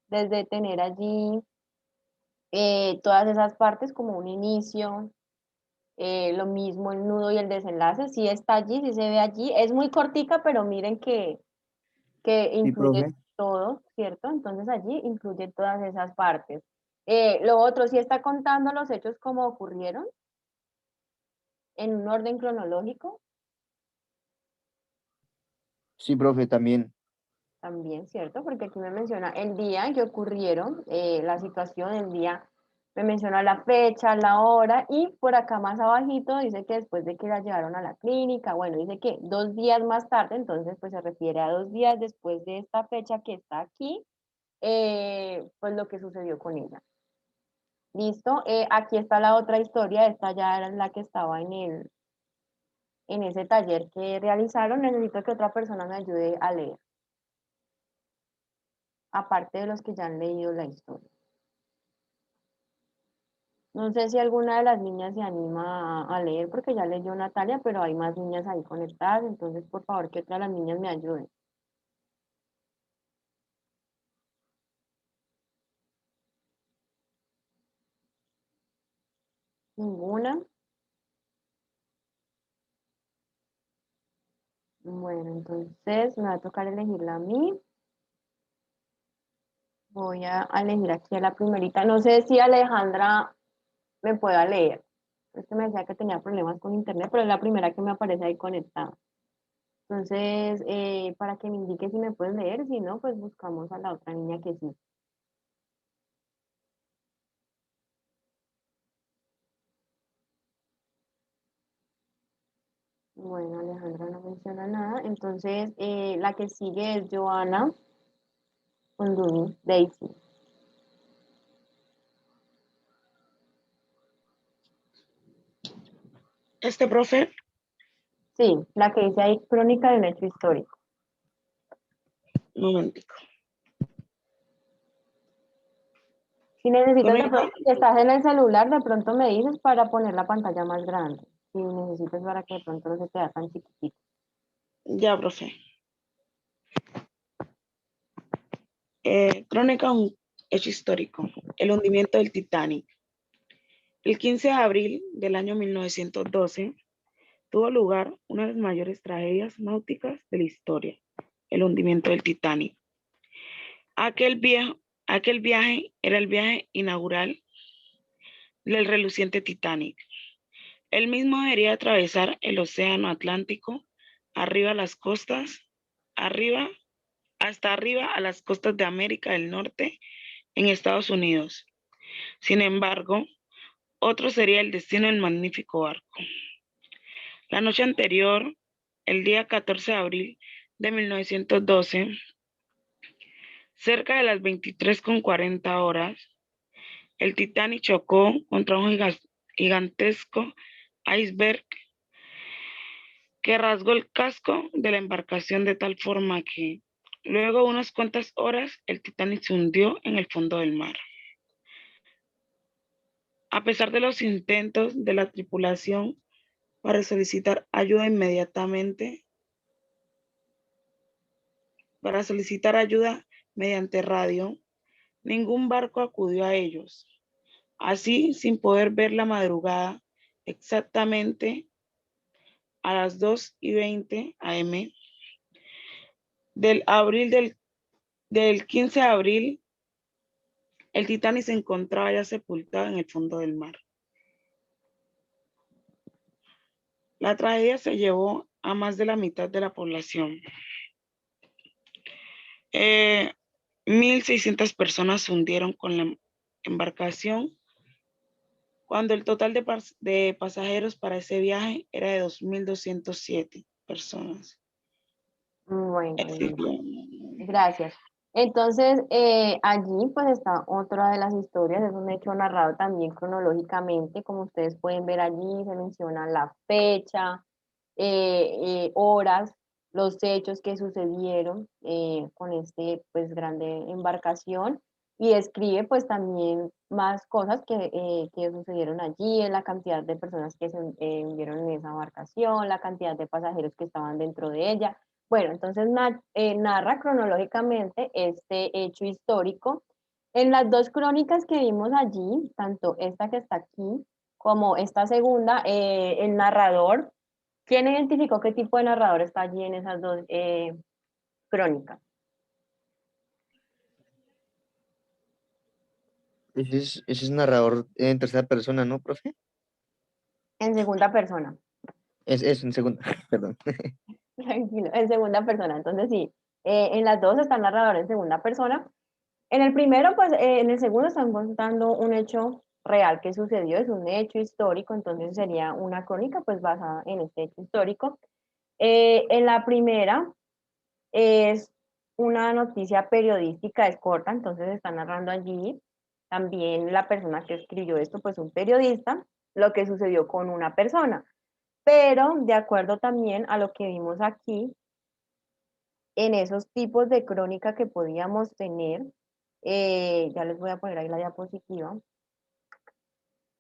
desde tener allí todas esas partes como un inicio, lo mismo el nudo y el desenlace, sí está allí, sí se ve allí, es muy cortica, pero miren que Sí, incluye profe. todo, ¿cierto? Entonces allí incluye todas esas partes. Lo otro, sí está contando los hechos como ocurrieron, en un orden cronológico, Sí, profe, también. también, ¿cierto? Porque aquí me menciona el día en que ocurrieron, la situación, el día, me menciona la fecha, la hora, y por acá más abajito dice que después de que la llevaron a la clínica, bueno, dice que 2 días más tarde, entonces pues se refiere a 2 días después de esta fecha que está aquí, pues lo que sucedió con ella. Listo, aquí está la otra historia, esta ya era la que estaba en ese taller que realizaron. Necesito que otra persona me ayude a leer, aparte de los que ya han leído la historia. No sé si alguna de las niñas se anima a leer, porque ya leyó Natalia, pero hay más niñas ahí conectadas, entonces por favor que otra de las niñas me ayuden. Ninguna. Bueno, entonces me va a tocar elegirla a mí. Voy a elegir aquí a la primerita. No sé si Alejandra me pueda leer. Es que me decía que tenía problemas con internet, pero es la primera que me aparece ahí conectada. Entonces, para que me indique si me puedes leer, si no, pues buscamos a la otra niña que sí. Bueno, Alejandra no menciona nada. Entonces, la que sigue es Joana Unduni, Daisy. Profe, Sí, la que dice ahí, crónica de un hecho histórico. un momentico. Si necesitas de Crónica, pronto, si estás en el celular, de pronto me dices para poner la pantalla más grande. Si necesitas para que de pronto no se te vea tan chiquitito. ya, profe. Crónica, un hecho histórico. El hundimiento del Titanic. El 15 de abril del año 1912 tuvo lugar una de las mayores tragedias náuticas de la historia, el hundimiento del Titanic. Aquel viaje era el viaje inaugural del reluciente Titanic. El mismo debería atravesar el océano Atlántico arriba a las costas, hasta arriba a las costas de América del Norte en Estados Unidos. Sin embargo, otro sería el destino del magnífico barco. La noche anterior, el día 14 de abril de 1912, Cerca de las 23:40 horas, el Titanic chocó contra un gigantesco iceberg que rasgó el casco de la embarcación de tal forma que, luego de unas cuantas horas, el Titanic se hundió en el fondo del mar. A pesar de los intentos de la tripulación para solicitar ayuda mediante radio, ningún barco acudió a ellos. Así, sin poder ver la madrugada, exactamente a las 2:20 am del 15 de abril, el Titanic se encontraba ya sepultado en el fondo del mar. La tragedia se llevó a más de la mitad de la población. 1.600 personas se hundieron con la embarcación, cuando el total de pasajeros para ese viaje era de 2.207 personas. Bueno, gracias. Entonces, allí pues está otra de las historias, es un hecho narrado también cronológicamente, como ustedes pueden ver allí, se menciona la fecha, horas, los hechos que sucedieron con este pues grande embarcación, y describe pues también más cosas que sucedieron allí, en la cantidad de personas que se hundieron en esa embarcación, la cantidad de pasajeros que estaban dentro de ella. Bueno, entonces narra cronológicamente este hecho histórico. En las dos crónicas que vimos allí, tanto esta que está aquí como esta segunda, el narrador, ¿quién identificó qué tipo de narrador está allí en esas dos crónicas? Ese es narrador en tercera persona, ¿no, profe? En segunda persona. Es en segunda, perdón. Tranquilo, en segunda persona. Entonces sí, en las dos está el narrador en segunda persona. En el primero, pues en el segundo están contando un hecho real que sucedió, es un hecho histórico, entonces sería una crónica pues basada en este hecho histórico. En la primera es una noticia periodística, es corta, entonces está narrando allí también la persona que escribió esto, pues un periodista, lo que sucedió con una persona. Pero de acuerdo también a lo que vimos aquí, en esos tipos de crónica que podíamos tener, ya les voy a poner ahí la diapositiva,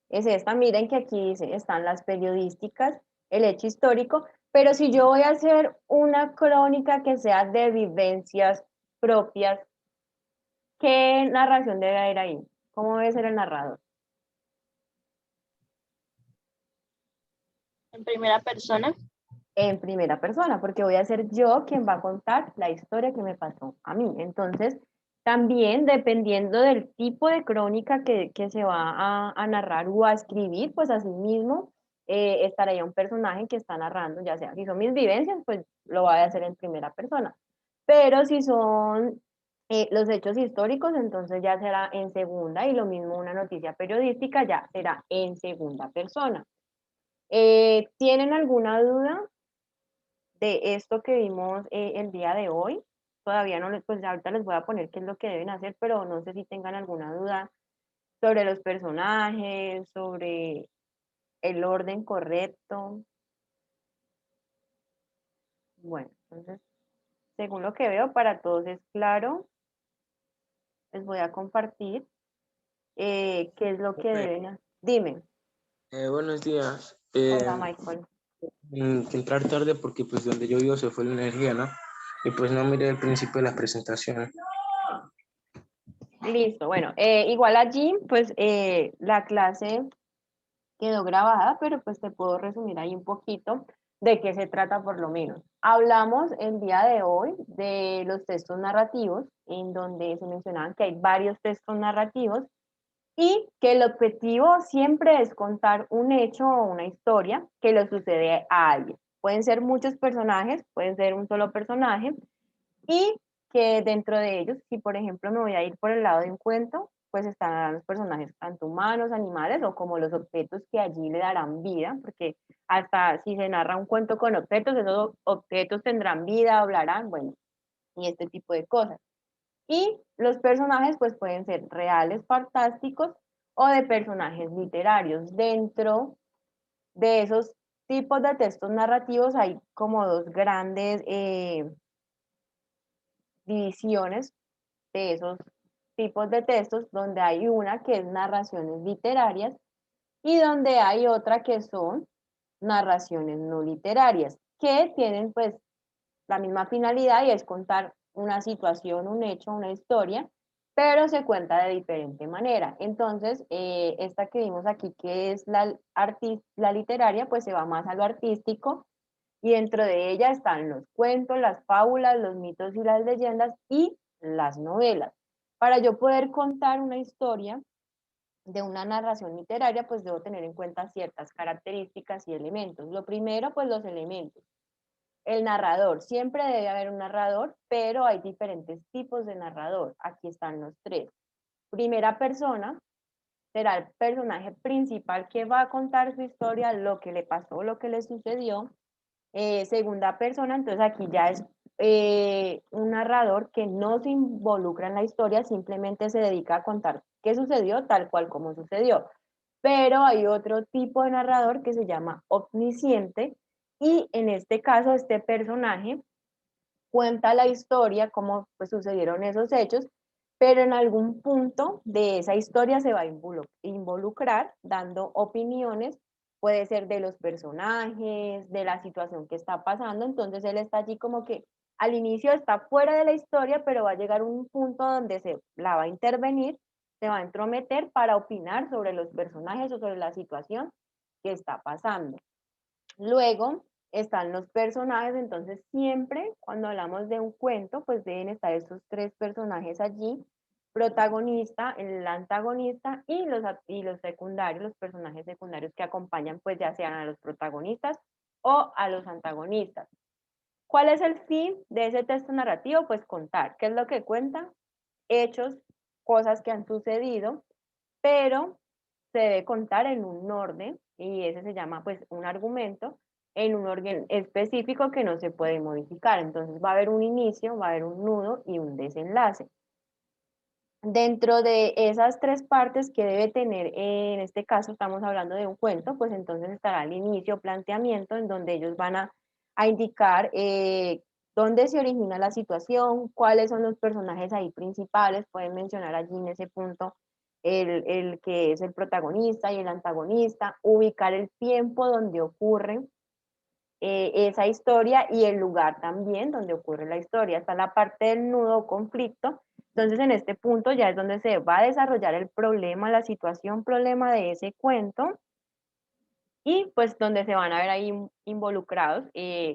es esta, miren que aquí dice, están las periodísticas, el hecho histórico, pero si yo voy a hacer una crónica que sea de vivencias propias, ¿qué narración debe haber ahí? ¿Cómo debe ser el narrador? En primera persona. En primera persona, porque voy a ser yo quien va a contar la historia que me pasó a mí. Entonces, también dependiendo del tipo de crónica que se va a narrar o a escribir, pues así mismo estaría un personaje que está narrando, ya sea si son mis vivencias, pues lo voy a hacer en primera persona. Pero si son los hechos históricos, entonces ya será en segunda, y lo mismo una noticia periodística ya será en segunda persona. ¿Tienen alguna duda de esto que vimos el día de hoy? Todavía no les, pues ahorita les voy a poner qué es lo que deben hacer, pero no sé si tengan alguna duda sobre los personajes, sobre el orden correcto. Bueno, entonces, según lo que veo, para todos es claro. Les voy a compartir qué es lo que deben hacer. Dime. Buenos días. Hola, Michael. Que entrar tarde porque pues donde yo vivo se fue la energía, ¿no? Y pues no miré el principio de la presentación. Listo, bueno, igual allí, pues la clase quedó grabada, pero pues te puedo resumir ahí un poquito de qué se trata por lo menos. Hablamos el día de hoy de los textos narrativos, en donde se mencionaban que hay varios textos narrativos y que el objetivo siempre es contar un hecho o una historia que le sucede a alguien. Pueden ser muchos personajes, pueden ser un solo personaje, y que dentro de ellos, si por ejemplo me voy a ir por el lado de un cuento, pues están los personajes tanto humanos, animales o como los objetos que allí le darán vida, porque hasta si se narra un cuento con objetos, esos objetos tendrán vida, hablarán, bueno, y este tipo de cosas. Y los personajes pues pueden ser reales, fantásticos o de personajes literarios. Dentro de esos tipos de textos narrativos hay como dos grandes divisiones de esos tipos de textos, donde hay una que es narraciones literarias y donde hay otra que son narraciones no literarias, que tienen pues la misma finalidad y es contar una situación, un hecho, una historia, pero se cuenta de diferente manera. Entonces, esta que vimos aquí, que es la literaria, pues se va más a lo artístico y dentro de ella están los cuentos, las fábulas, los mitos y las leyendas y las novelas. Para yo poder contar una historia de una narración literaria, pues debo tener en cuenta ciertas características y elementos. Lo primero, pues los elementos. El narrador, siempre debe haber un narrador, pero hay diferentes tipos de narrador. Aquí están los tres. Primera persona será el personaje principal que va a contar su historia, lo que le pasó, lo que le sucedió. Segunda persona, entonces aquí ya es un narrador que no se involucra en la historia, simplemente se dedica a contar qué sucedió tal cual como sucedió. Pero hay otro tipo de narrador que se llama omnisciente y en este caso este personaje cuenta la historia, cómo pues, sucedieron esos hechos, pero en algún punto de esa historia se va a involucrar dando opiniones, puede ser de los personajes, de la situación que está pasando, entonces él está allí como que al inicio está fuera de la historia, pero va a llegar un punto donde se la va a intervenir, se va a entrometer para opinar sobre los personajes o sobre la situación que está pasando. Luego están los personajes, entonces siempre cuando hablamos de un cuento, pues deben estar estos tres personajes allí, protagonista, el antagonista y los secundarios, los personajes secundarios que acompañan pues ya sean a los protagonistas o a los antagonistas. ¿Cuál es el fin de ese texto narrativo? Pues contar. ¿Qué es lo que cuenta? Hechos, cosas que han sucedido, pero se debe contar en un orden y ese se llama pues un argumento en un orden específico que no se puede modificar. Entonces va a haber un inicio, va a haber un nudo y un desenlace. Dentro de esas tres partes que debe tener, en este caso estamos hablando de un cuento, pues entonces estará el inicio, planteamiento, en donde ellos van a indicar dónde se origina la situación, cuáles son los personajes ahí principales, pueden mencionar allí en ese punto el que es el protagonista y el antagonista, ubicar el tiempo donde ocurre esa historia y el lugar también donde ocurre la historia. Está la parte del nudo o conflicto. Entonces, en este punto ya es donde se va a desarrollar el problema, la situación, problema de ese cuento y pues donde se van a ver ahí involucrados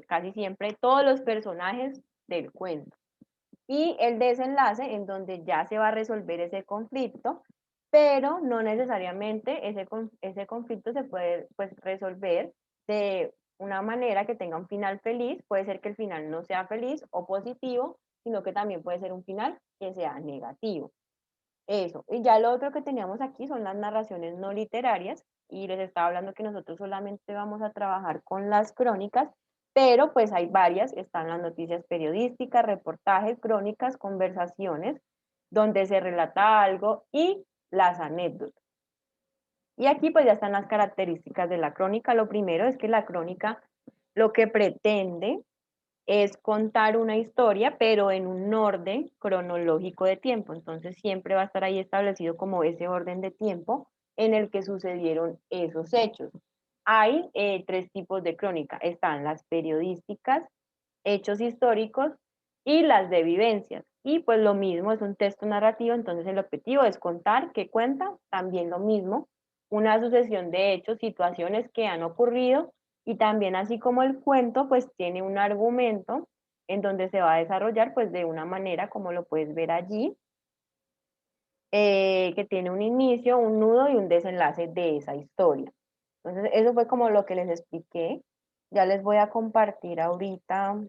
casi siempre todos los personajes del cuento. Y el desenlace en donde ya se va a resolver ese conflicto, pero no necesariamente ese conflicto se puede pues, resolver de una manera que tenga un final feliz, puede ser que el final no sea feliz o positivo, sino que también puede ser un final que sea negativo. Eso. Y ya lo otro que teníamos aquí son las narraciones no literarias, y les estaba hablando que nosotros solamente vamos a trabajar con las crónicas, pero pues hay varias, están las noticias periodísticas, reportajes, crónicas, conversaciones, donde se relata algo y las anécdotas. Y aquí pues ya están las características de la crónica. Lo primero es que la crónica lo que pretende es contar una historia, pero en un orden cronológico de tiempo. Entonces siempre va a estar ahí establecido como ese orden de tiempo en el que sucedieron esos hechos. Hay tres tipos de crónica. Están las periodísticas, hechos históricos y las de vivencias. Y pues lo mismo, es un texto narrativo, entonces el objetivo es contar qué cuenta, también lo mismo, una sucesión de hechos, situaciones que han ocurrido y también así como el cuento pues tiene un argumento en donde se va a desarrollar pues de una manera como lo puedes ver allí, que tiene un inicio, un nudo y un desenlace de esa historia. Entonces eso fue como lo que les expliqué. Ya les voy a compartir ahorita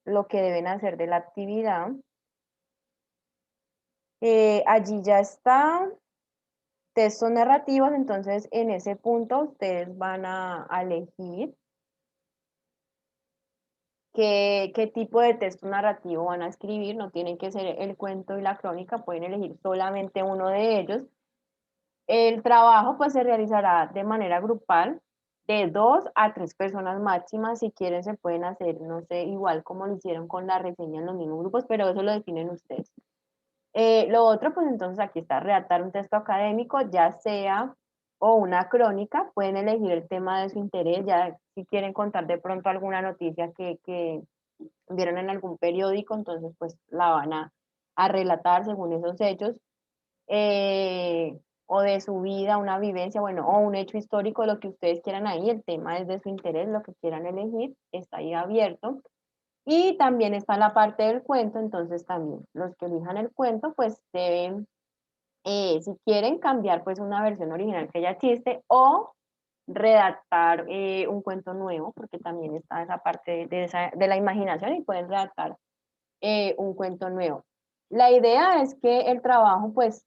lo que deben hacer de la actividad. Allí ya está, textos narrativos, entonces en ese punto ustedes van a elegir qué tipo de texto narrativo van a escribir, no tienen que ser el cuento y la crónica, pueden elegir solamente uno de ellos. El trabajo pues se realizará de manera grupal, de 2 a 3 personas máximas. Si quieren se pueden hacer, no sé, igual como lo hicieron con la reseña en los mismos grupos, pero eso lo definen ustedes. Lo otro, pues entonces aquí está, redactar un texto académico, ya sea o una crónica, pueden elegir el tema de su interés, ya si quieren contar de pronto alguna noticia que vieron en algún periódico, entonces pues la van a relatar según esos hechos, o de su vida, una vivencia, bueno, o un hecho histórico, lo que ustedes quieran ahí, el tema es de su interés, lo que quieran elegir, está ahí abierto. Y también está la parte del cuento, entonces también los que elijan el cuento, pues deben, si quieren cambiar pues una versión original que ya existe o redactar un cuento nuevo, porque también está esa parte de la imaginación y pueden redactar un cuento nuevo. La idea es que el trabajo pues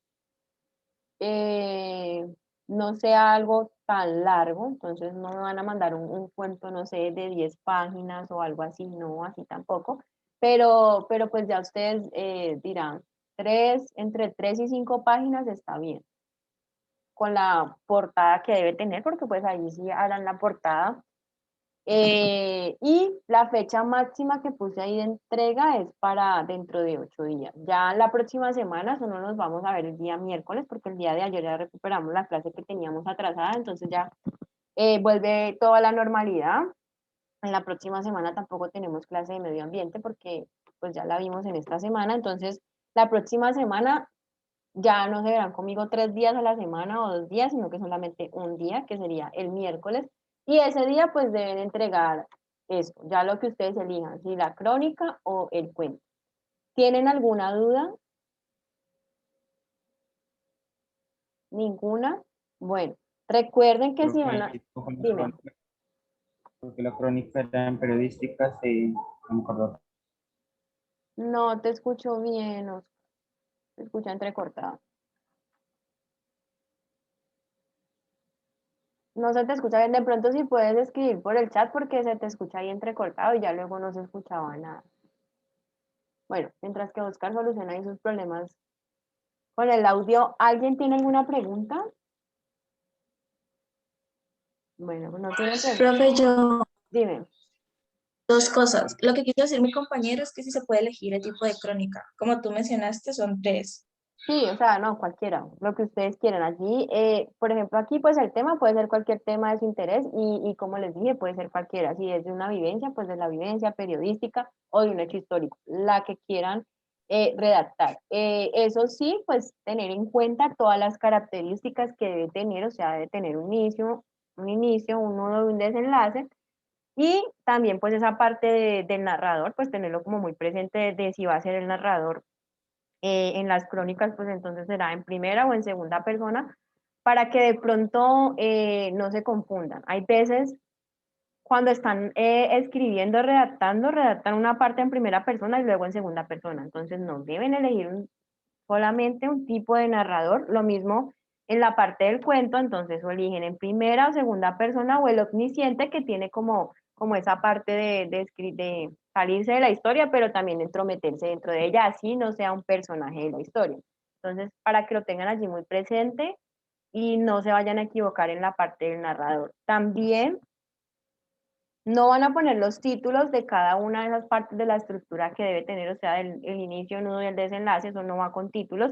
no sea algo tan largo, entonces no me van a mandar un cuento, no sé, de 10 páginas o algo así, no, así tampoco, pero pues ya ustedes dirán, entre 3 y 5 páginas está bien, con la portada que debe tener, porque pues ahí sí harán la portada. Y la fecha máxima que puse ahí de entrega es para dentro de 8 días. Ya la próxima semana, solo nos vamos a ver el día miércoles, porque el día de ayer ya recuperamos la clase que teníamos atrasada, entonces ya vuelve toda la normalidad. En la próxima semana tampoco tenemos clase de medio ambiente, porque pues ya la vimos en esta semana, entonces la próxima semana ya no se verán conmigo 3 días a la semana o 2 días, sino que solamente un día, que sería el miércoles. Y ese día pues deben entregar eso, ya lo que ustedes elijan, si la crónica o el cuento. ¿Tienen alguna duda? ¿Ninguna? Bueno, recuerden que si van a... Dime. Porque la crónica era en periodística, sí, no me acuerdo. No te escucho bien, Oscar. Te escucha entrecortado. No se te escucha bien, de pronto si puedes escribir por el chat porque se te escucha ahí entrecortado y ya luego no se escuchaba nada. Bueno, mientras que Oscar soluciona ahí sus problemas con el audio, ¿alguien tiene alguna pregunta? Bueno, pues no tiene pregunta. Profe, yo Dime. dos cosas. Lo que quiso decir mi compañero es que si se puede elegir el tipo de crónica. Como tú mencionaste, son 3. Sí, o sea, no, cualquiera, lo que ustedes quieran. Allí, por ejemplo, aquí pues el tema puede ser cualquier tema de su interés y como les dije, puede ser cualquiera. Si es de una vivencia, pues de la vivencia periodística o de un hecho histórico, la que quieran redactar. Eso sí, pues tener en cuenta todas las características que debe tener, o sea, debe tener un inicio, un nudo y un desenlace. Y también pues esa parte del narrador, pues tenerlo como muy presente de si va a ser el narrador en las crónicas, pues entonces será en primera o en segunda persona, para que de pronto no se confundan. Hay veces cuando están escribiendo, redactan una parte en primera persona y luego en segunda persona. Entonces no deben elegir solamente un tipo de narrador. Lo mismo en la parte del cuento, entonces o eligen en primera o segunda persona o el omnisciente que tiene como esa parte de salirse de la historia, pero también entrometerse dentro de ella, así no sea un personaje de la historia. Entonces, para que lo tengan allí muy presente y no se vayan a equivocar en la parte del narrador. También no van a poner los títulos de cada una de esas partes de la estructura que debe tener, o sea, el inicio, el nudo y el desenlace, eso no va con títulos,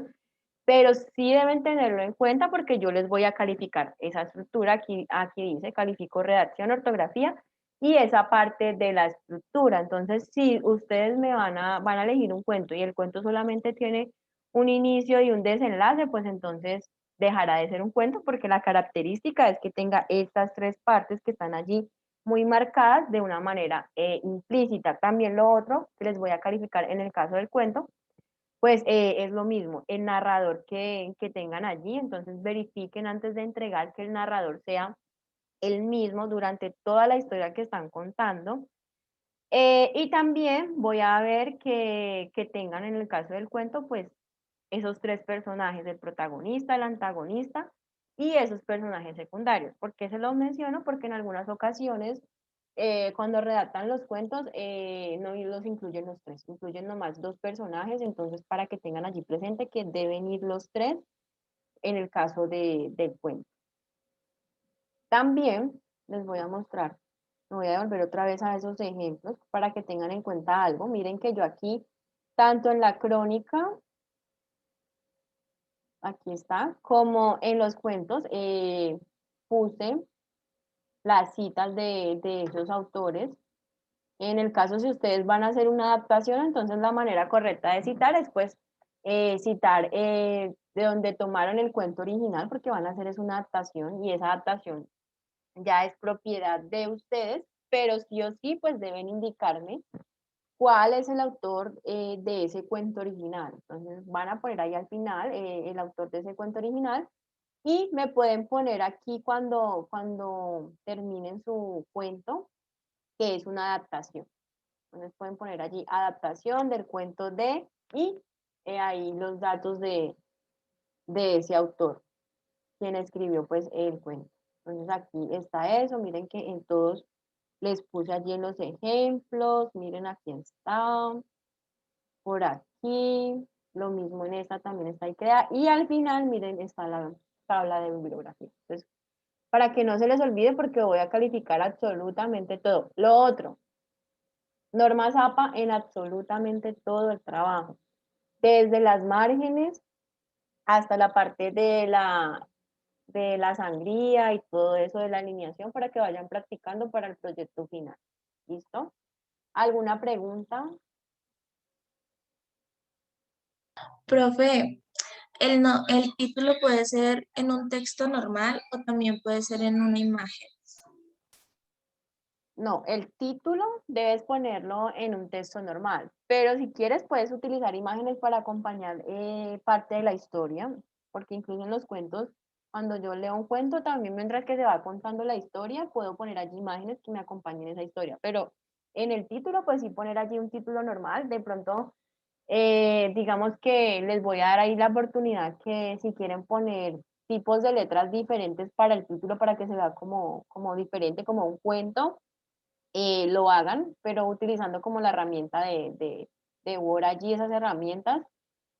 pero sí deben tenerlo en cuenta porque yo les voy a calificar esa estructura, aquí dice, califico redacción, ortografía y esa parte de la estructura. Entonces, si ustedes van a elegir un cuento y el cuento solamente tiene un inicio y un desenlace, pues entonces dejará de ser un cuento porque la característica es que tenga estas 3 partes que están allí muy marcadas de una manera implícita. También lo otro que les voy a calificar en el caso del cuento, pues es lo mismo, el narrador que tengan allí, entonces verifiquen antes de entregar que el narrador sea el mismo durante toda la historia que están contando. Y también voy a ver que tengan en el caso del cuento, pues esos 3 personajes, el protagonista, el antagonista y esos personajes secundarios. ¿Por qué se los menciono? Porque en algunas ocasiones cuando redactan los cuentos, no los incluyen los tres, incluyen nomás 2 personajes, entonces para que tengan allí presente que deben ir los 3 en el caso del cuento. También les voy a mostrar, me voy a devolver otra vez a esos ejemplos para que tengan en cuenta algo. Miren que yo aquí, tanto en la crónica, aquí está, como en los cuentos, puse las citas de esos autores. En el caso si ustedes van a hacer una adaptación, entonces la manera correcta de citar es pues citar de donde tomaron el cuento original, porque van a hacer es una adaptación y esa adaptación ya es propiedad de ustedes, pero sí o sí pues deben indicarme cuál es el autor de ese cuento original. Entonces van a poner ahí al final el autor de ese cuento original y me pueden poner aquí cuando terminen su cuento, que es una adaptación. Entonces pueden poner allí adaptación del cuento de y ahí los datos de ese autor, quien escribió pues el cuento. Entonces aquí está eso, miren que en todos les puse allí en los ejemplos, miren aquí está, por aquí, lo mismo en esta también está ahí creada y al final miren está la tabla de bibliografía. Entonces, para que no se les olvide porque voy a calificar absolutamente todo. Lo otro, norma Zapa en absolutamente todo el trabajo, desde las márgenes hasta la parte de la sangría y todo eso de la alineación para que vayan practicando para el proyecto final. ¿Listo? ¿Alguna pregunta? Profe, el título puede ser en un texto normal o también puede ser en una imagen. No, el título debes ponerlo en un texto normal, pero si quieres puedes utilizar imágenes para acompañar parte de la historia, porque incluso en los cuentos, cuando yo leo un cuento, también mientras que se va contando la historia, puedo poner allí imágenes que me acompañen esa historia, pero en el título, pues sí poner allí un título normal, de pronto, digamos que les voy a dar ahí la oportunidad que si quieren poner tipos de letras diferentes para el título, para que se vea como diferente, como un cuento lo hagan, pero utilizando como la herramienta de Word allí, esas herramientas,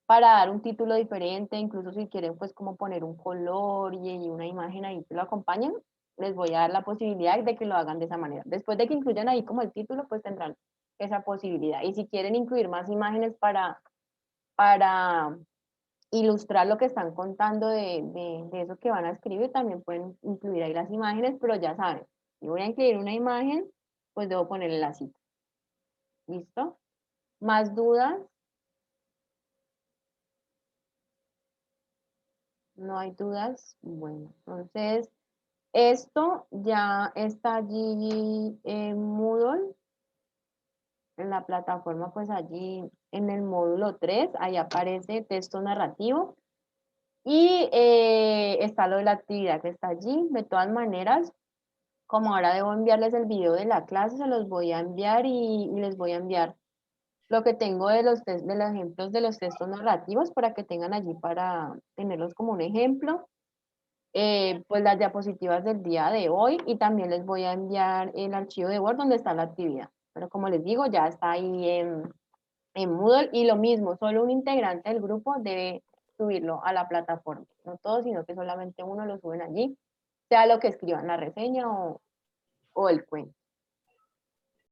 para dar un título diferente, incluso si quieren pues como poner un color y una imagen ahí que lo acompañen, les voy a dar la posibilidad de que lo hagan de esa manera. Después de que incluyan ahí como el título, pues tendrán esa posibilidad. Y si quieren incluir más imágenes para ilustrar lo que están contando de eso que van a escribir, también pueden incluir ahí las imágenes, pero ya saben, si voy a incluir una imagen, pues debo ponerle la cita. ¿Listo? ¿Más dudas? ¿No hay dudas? Bueno, entonces esto ya está allí en Moodle, en la plataforma, pues allí en el módulo 3, ahí aparece texto narrativo y está lo de la actividad que está allí. De todas maneras, como ahora debo enviarles el video de la clase, se los voy a enviar y les voy a enviar lo que tengo de los ejemplos de los textos narrativos para que tengan allí para tenerlos como un ejemplo. Pues las diapositivas del día de hoy y también les voy a enviar el archivo de Word donde está la actividad. Pero como les digo, ya está ahí en Moodle y lo mismo, solo un integrante del grupo debe subirlo a la plataforma. No todos, sino que solamente uno lo suben allí, sea lo que escriban, la reseña o el cuento.